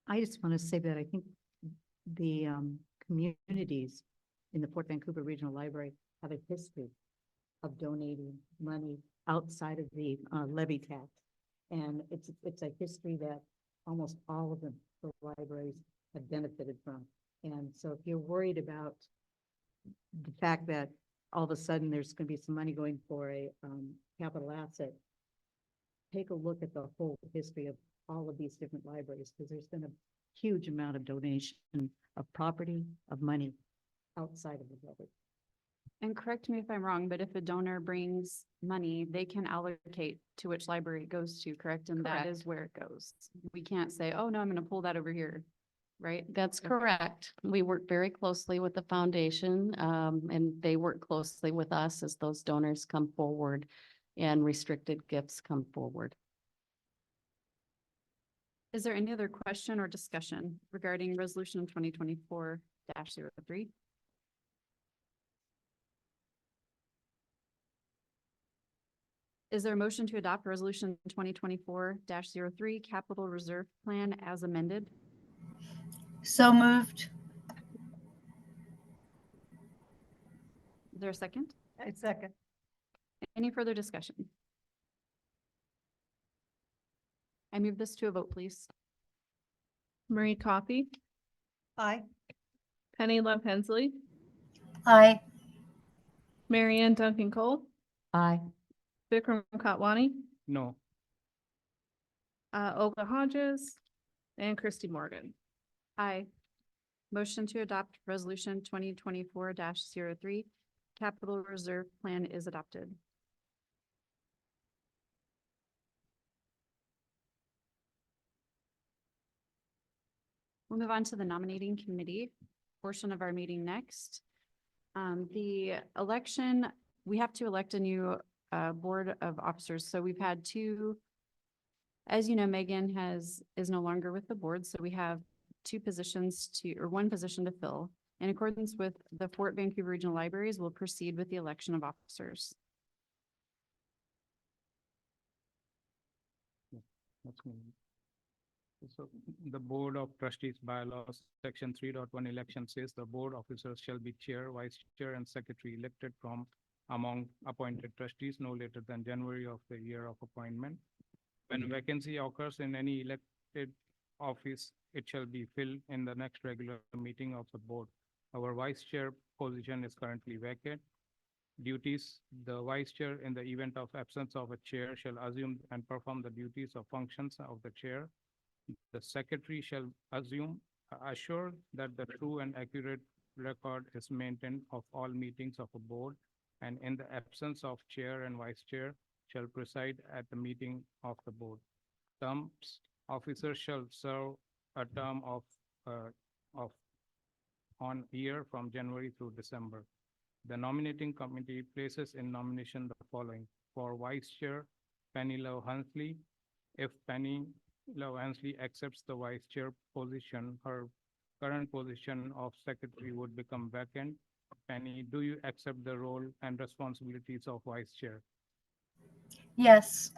I just want to say that I think the communities in the Fort Vancouver Regional Library have a history of donating money outside of the levy tax. And it's a history that almost all of the libraries have benefited from. And so if you're worried about the fact that all of a sudden there's going to be some money going for a capital asset, take a look at the whole history of all of these different libraries, because there's been a huge amount of donation of property, of money outside of the levy. And correct me if I'm wrong, but if a donor brings money, they can allocate to which library it goes to, correct? And that is Correct. where it goes. We can't say, oh, no, I'm gonna pull that over here, right? That's correct. We work very closely with the foundation, and they work closely with us as those donors come forward and restricted gifts come forward. Is there any other question or discussion regarding resolution 2024-03? Is there a motion to adopt resolution 2024-03 capital reserve plan as amended? So moved. Is there a second? I second. Any further discussion? I move this to a vote, please. Marie Coffey, Aye. Penny Love Hensley, Aye. Mary Ann Duncan Cole, Aye. Vikram Kotwani, No. Olga Hodges, and Christy Morgan. Aye. Motion to adopt resolution 2024-03 capital reserve plan is adopted. We'll move on to the nominating committee portion of our meeting next. The election, we have to elect a new board of officers. So we've had two, as you know, Megan is no longer with the board. So we have one position to fill. In accordance with the Fort Vancouver Regional Libraries, we'll proceed with the election of officers. That's me. So the Board of Trustees bylaws, section 3.1 election says the board officers shall be chair, vice chair, and secretary elected from among appointed trustees no later than January of the year of appointment. When a vacancy occurs in any elected office, it shall be filled in the next regular meeting of the board. Our vice chair position is currently vacant. Duties: the vice chair, in the event of absence of a chair, shall assume and perform the duties or functions of the chair. The secretary shall assure that the true and accurate record is maintained of all meetings of a board, and in the absence of chair and vice chair, shall preside at the meeting of the board. Terms: officers shall serve a term of on year from January through December. The nominating committee places in nomination the following: for vice chair, Penny Love Hensley. If Penny Love Hensley accepts the vice chair position, her current position of secretary would become vacant. Penny, do you accept the role and responsibilities of vice chair? Yes.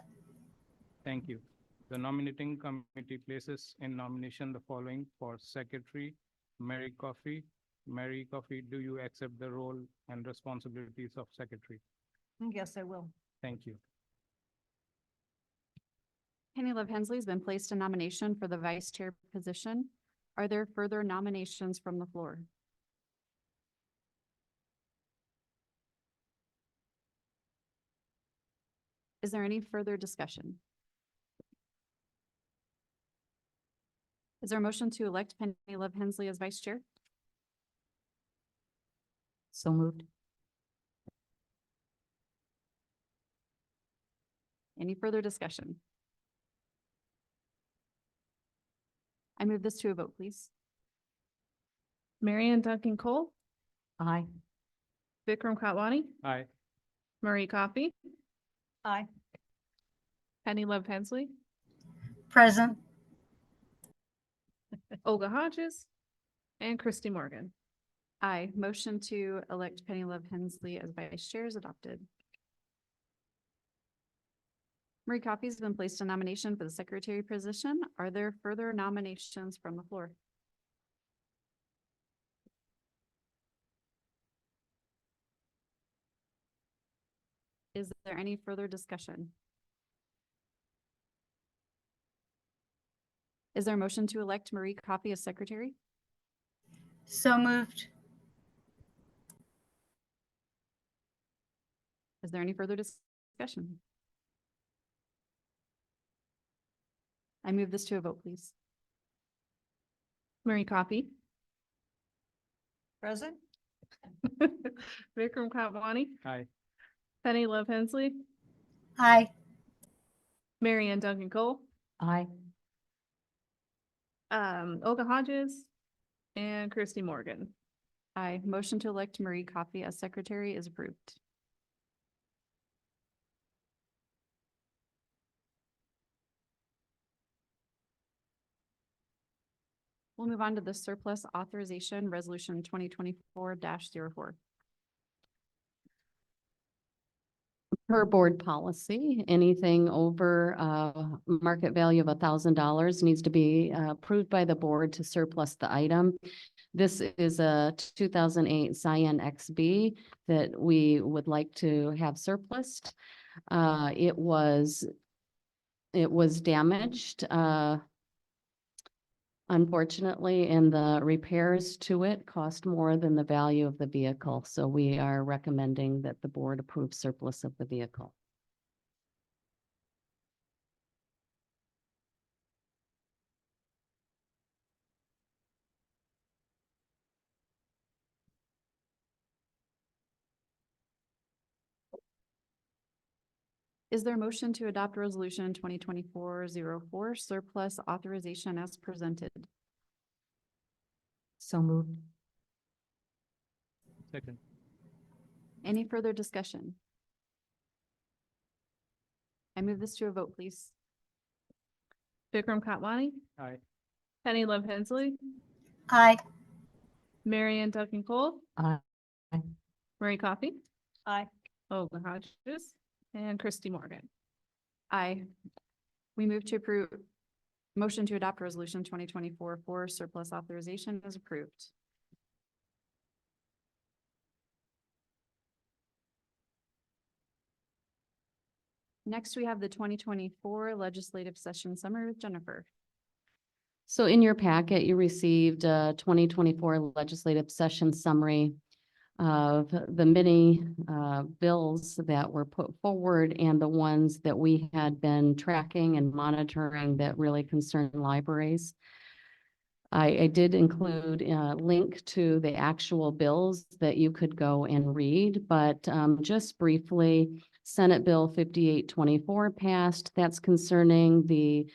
Thank you. The nominating committee places in nomination the following: for secretary, Mary Coffey. Mary Coffey, do you accept the role and responsibilities of secretary? Yes, I will. Thank you. Penny Love Hensley has been placed in nomination for the vice chair position. Are there further nominations from the floor? Is there any further discussion? Is there a motion to elect Penny Love Hensley as vice chair? So moved. Any further discussion? I move this to a vote, please. Marion Duncan Cole, Aye. Vikram Kotwani, Aye. Marie Coffey, Aye. Penny Love Hensley, Present. Olga Hodges, and Christy Morgan. Aye. Motion to elect Penny Love Hensley as vice chair is adopted. Marie Coffey has been placed in nomination for the secretary position. Are there further nominations from the floor? Is there any further discussion? Is there a motion to elect Marie Coffey as secretary? So moved. Is there any further discussion? I move this to a vote, please. Marie Coffey, Present. Vikram Kotwani, Aye. Penny Love Hensley, Aye. Marion Duncan Cole, Aye. Olga Hodges, and Christy Morgan. Aye. Motion to elect Marie Coffey as secretary is approved. We'll move on to the surplus authorization resolution 2024-04. Per board policy, anything over market value of $1,000 needs to be approved by the board to surplus the item. This is a 2008 Scion XB that we would like to have surplused. It was damaged, unfortunately, and the repairs to it cost more than the value of the vehicle. So we are recommending that the board approve surplus of the vehicle. Is there a motion to adopt resolution 2024-04 surplus authorization as presented? So moved. Second. Any further discussion? I move this to a vote, please. Vikram Kotwani, Aye. Penny Love Hensley, Aye. Marion Duncan Cole, Aye. Marie Coffey, Aye. Olga Hodges, and Christy Morgan. Aye. We move to approve. Motion to adopt resolution 2024-04 surplus authorization is approved. Next, we have the 2024 legislative session summary with Jennifer. So in your packet, you received a 2024 legislative session summary of the many bills that were put forward and the ones that we had been tracking and monitoring that really concern libraries. I did include a link to the actual bills that you could go and read, but just briefly, Senate Bill 5824 passed. That's concerning the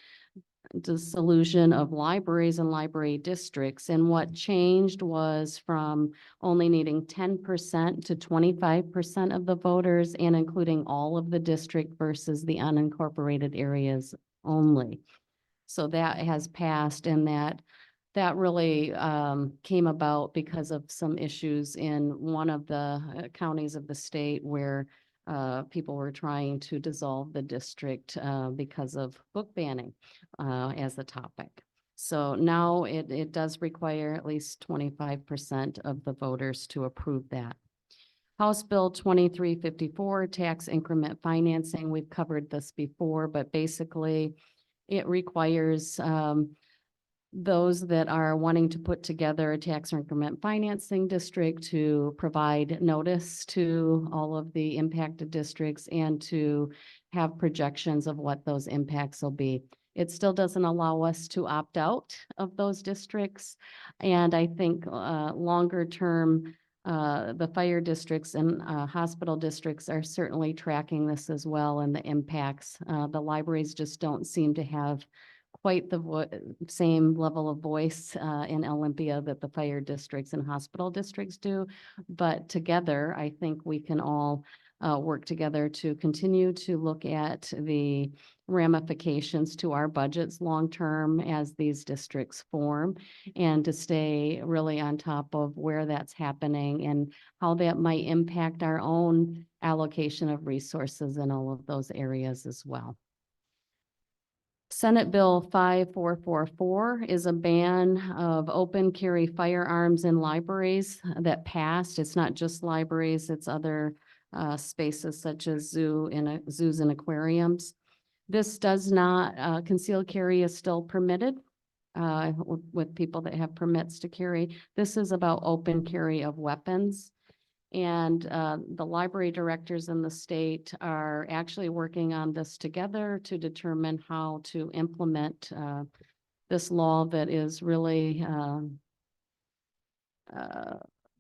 dissolution of libraries and library districts. And what changed was from only needing 10% to 25% of the voters and including all of the district versus the unincorporated areas only. So that has passed, and that really came about because of some issues in one of the counties of the state where people were trying to dissolve the district because of book banning as the topic. So now it does require at least 25% of the voters to approve that. House Bill 2354, tax increment financing. We've covered this before, but basically it requires those that are wanting to put together a tax increment financing district to provide notice to all of the impacted districts and to have projections of what those impacts will be. It still doesn't allow us to opt out of those districts. And I think longer term, the fire districts and hospital districts are certainly tracking this as well and the impacts. The libraries just don't seem to have quite the same level of voice in Olympia that the fire districts and hospital districts do. But together, I think we can all work together to continue to look at the ramifications to our budgets long-term as these districts form, and to stay really on top of where that's happening and how that might impact our own allocation of resources in all of those areas as well. Senate Bill 5444 is a ban of open carry firearms in libraries that passed. It's not just libraries, it's other spaces such as zoos and aquariums. This does not, concealed carry is still permitted with people that have permits to carry. This is about open carry of weapons. And the library directors in the state are actually working on this together to determine how to implement this law that is really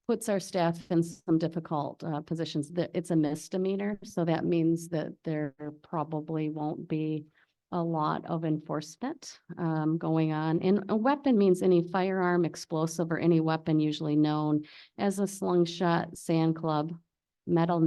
puts our staff in some difficult positions. It's a misdemeanor, so that means that there probably won't be a lot of enforcement going on. And a weapon means any firearm, explosive, or any weapon usually known as a slingshot, sand club, metal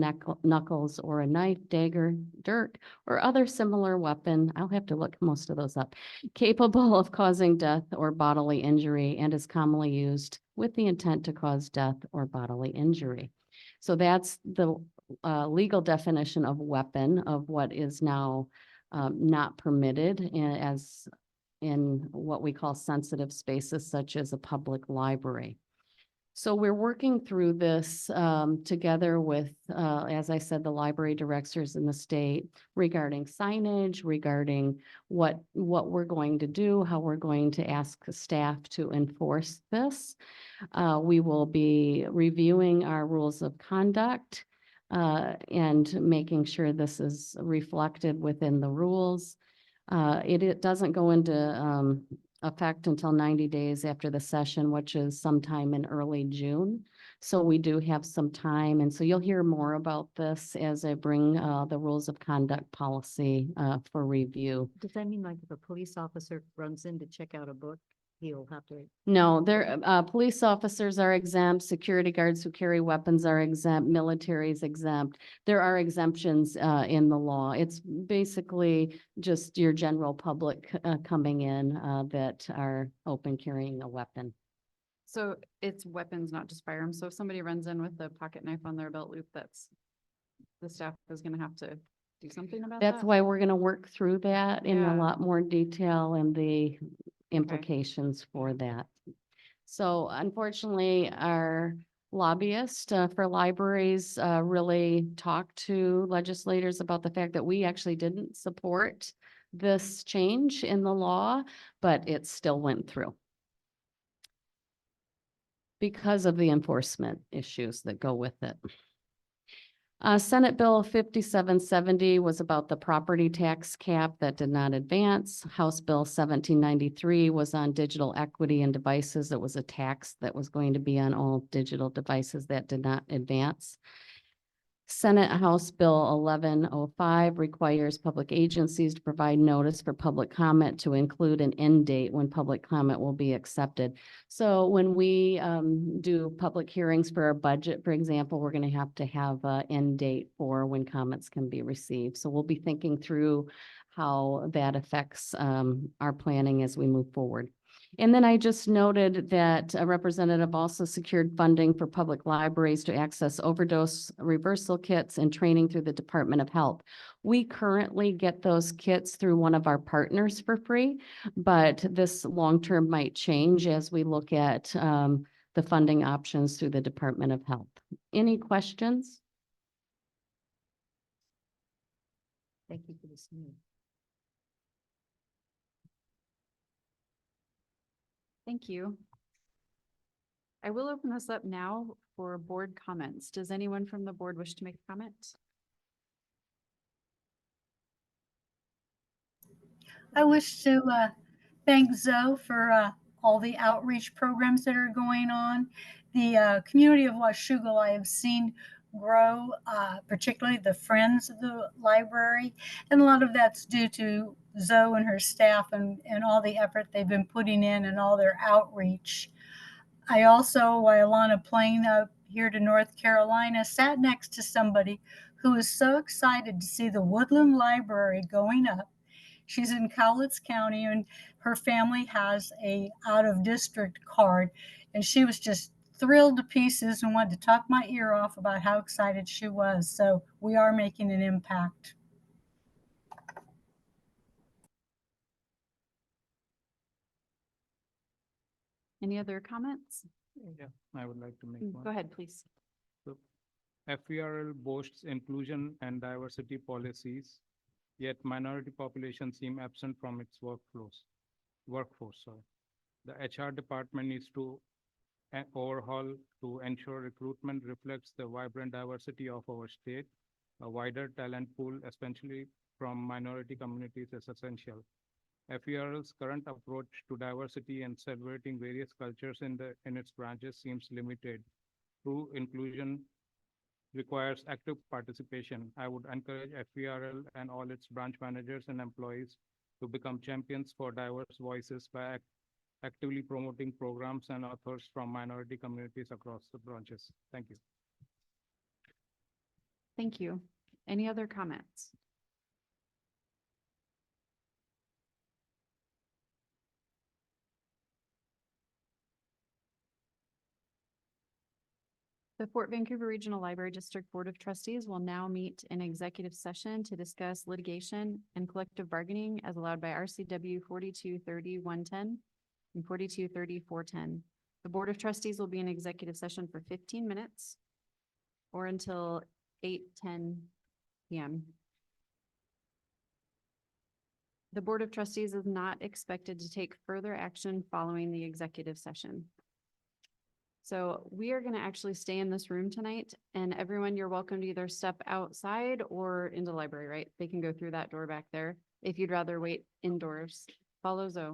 knuckles, or a knife, dagger, dirk, or other similar weapon. I'll have to look most of those up. Capable of causing death or bodily injury and is commonly used with the intent to cause death or bodily injury. So that's the legal definition of weapon of what is now not permitted as in what we call sensitive spaces such as a public library. So we're working through this together with, as I said, the library directors in the state regarding signage, regarding what we're going to do, how we're going to ask staff to enforce this. We will be reviewing our rules of conduct and making sure this is reflected within the rules. It doesn't go into effect until 90 days after the session, which is sometime in early June. So we do have some time. And so you'll hear more about this as I bring the rules of conduct policy for review. Does that mean like if a police officer runs in to check out a book, he'll have to? No, police officers are exempt, security guards who carry weapons are exempt, military is exempt. There are exemptions in the law. It's basically just your general public coming in that are open carrying a weapon. So it's weapons, not just firearms. So if somebody runs in with a pocket knife on their belt loop, the staff is gonna have to do something about that? That's why we're gonna work through that in a Yeah. lot more detail and the implications for that. So unfortunately, our lobbyist for libraries really talked to legislators about the fact that we actually didn't support this change in the law, but it still went through because of the enforcement issues that go with it. Senate Bill 5770 was about the property tax cap that did not advance. House Bill 1793 was on digital equity and devices. It was a tax that was going to be on all digital devices that did not advance. Senate House Bill 1105 requires public agencies to provide notice for public comment to include an end date when public comment will be accepted. So when we do public hearings for our budget, for example, we're going to have an end date for when comments can be received. So we'll be thinking through how that affects our planning as we move forward. And then I just noted that a representative also secured funding for public libraries to access overdose reversal kits and training through the Department of Health. We currently get those kits through one of our partners for free, but this long-term might change as we look at the funding options through the Department of Health. Any questions? Thank you for this. Thank you. I will open this up now for board comments. Does anyone from the board wish to make a comment? I wish to thank Zoe for all the outreach programs that are going on. The community of Washougal I have seen grow, particularly the Friends of the Library. And a lot of that's due to Zoe and her staff and all the effort they've been putting in and all their outreach. I also, while on a plane up here to North Carolina, sat next to somebody who was so excited to see the Woodland Library going up. She's in Cowlitz County and her family has a out of district card. And she was just thrilled to pieces and wanted to talk my ear off about how excited she was. So we are making an impact. Any other comments? Yeah, I would like to make one. Go ahead, please. So, FVRL boasts inclusion and diversity policies, yet minority populations seem absent from its workforce. Sorry. The HR department needs to overhaul to ensure recruitment reflects the vibrant diversity of our state. A wider talent pool, especially from minority communities, is essential. FVRL's current approach to diversity and celebrating various cultures in its branches seems limited. True inclusion requires active participation. I would encourage FVRL and all its branch managers and employees to become champions for diverse voices by actively promoting programs and authors from minority communities across the branches. Thank you. Thank you. Any other comments? The Fort Vancouver Regional Library District Board of Trustees will now meet in executive session to discuss litigation and collective bargaining as allowed by RCW 4230-110 and 4230-410. The Board of Trustees will be in executive session for 15 minutes or until 8:10 p.m. The Board of Trustees is not expected to take further action following the executive session. So we are going to actually stay in this room tonight, and everyone, you're welcome to either step outside or into the library, right? They can go through that door back there. If you'd rather wait indoors, follow Zoe.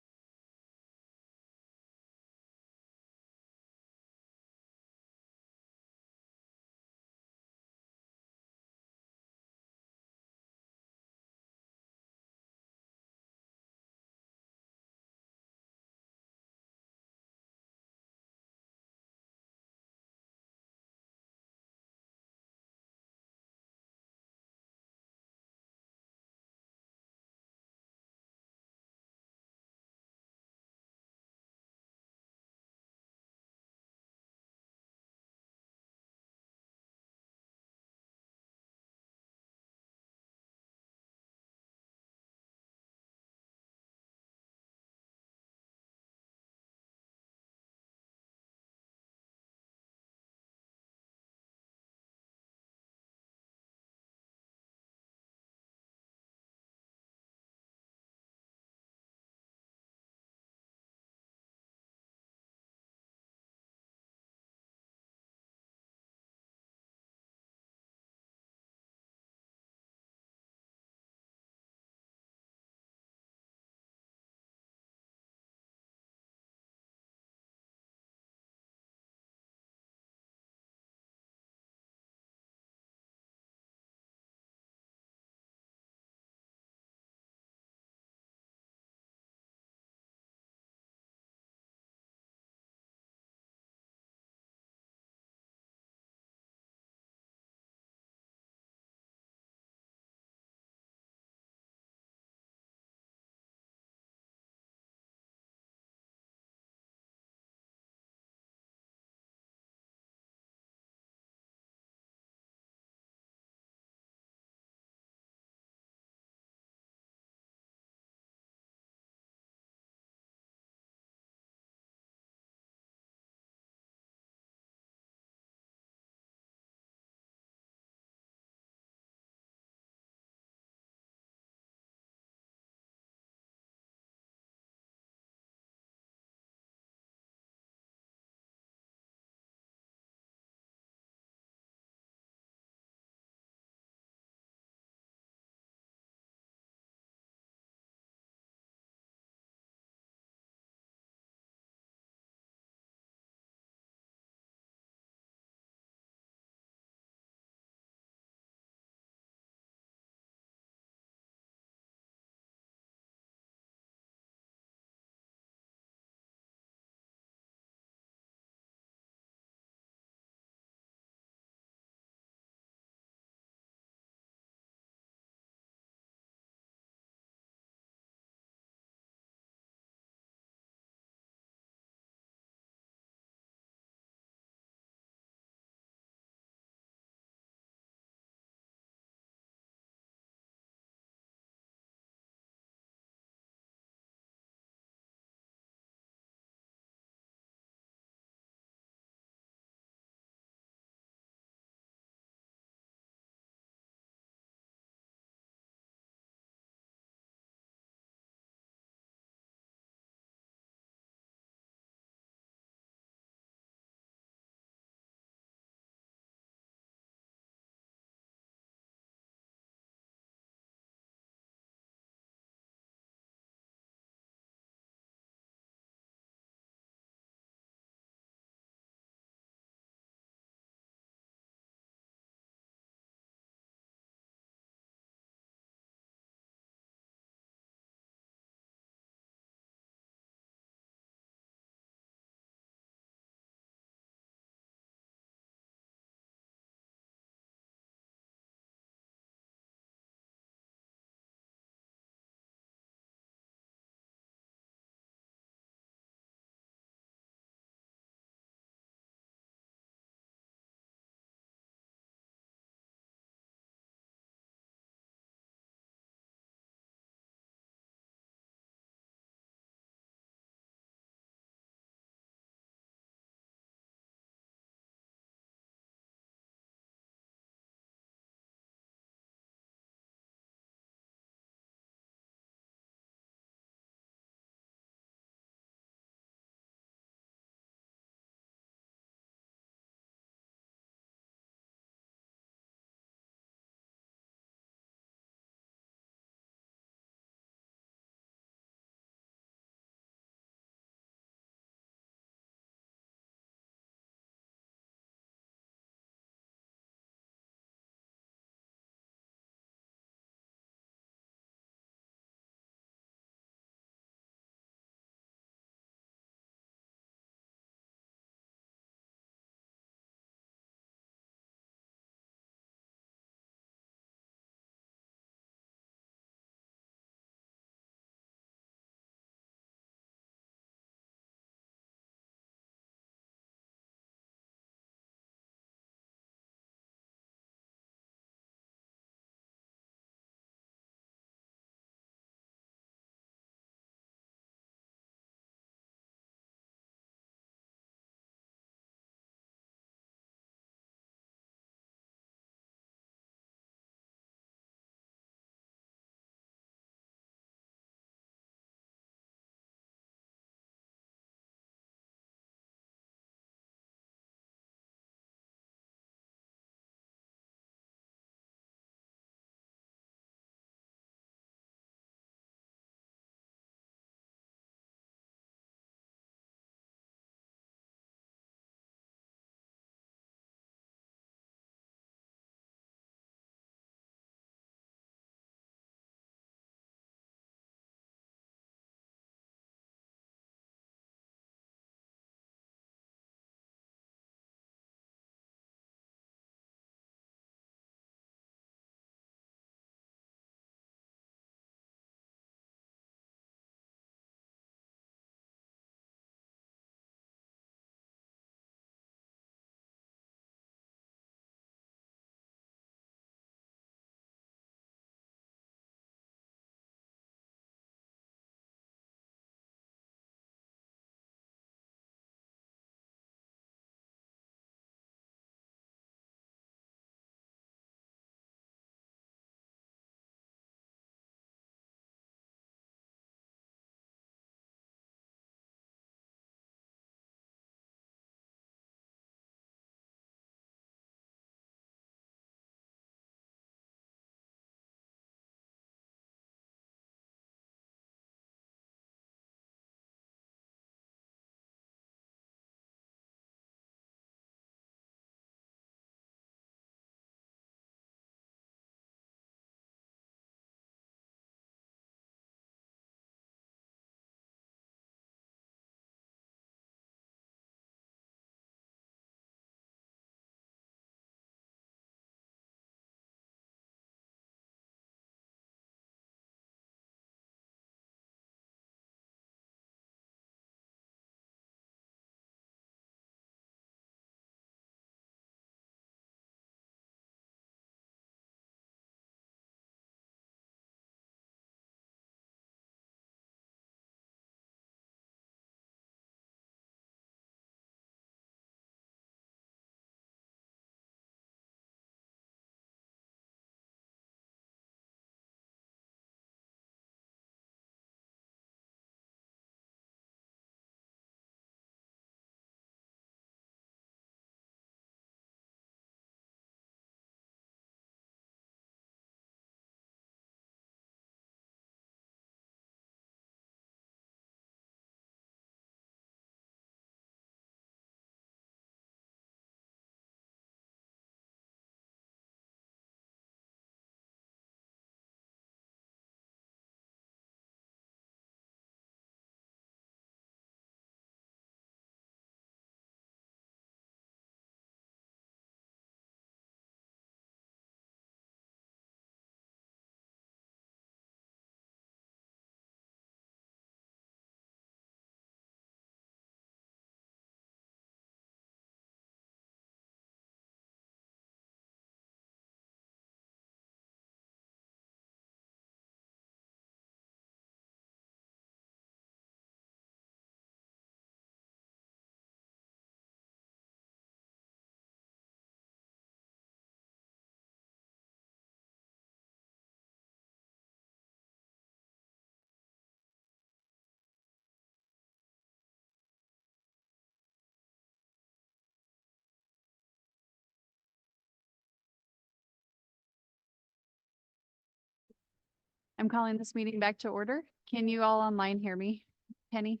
I'm calling this meeting back to order. Can you all online hear me? Penny?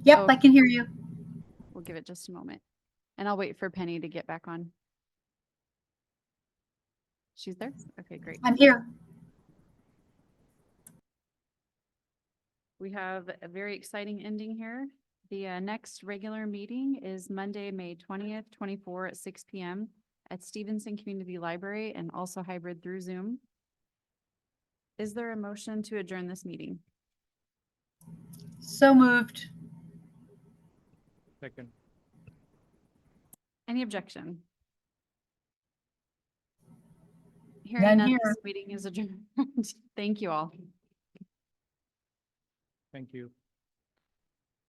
Yep, Oh, I can hear you. we'll give it just a moment. And I'll wait for Penny to get back on. She's there? Okay, great. I'm here. We have a very exciting ending here. The next regular meeting is Monday, May 20th, 24 at 6 p.m. at Stevenson Community Library and also hybrid through Zoom. Is there a motion to adjourn this meeting? So moved. Second. Any objection? None Hearing none, here. this meeting is adjourned. Thank you all. Thank you.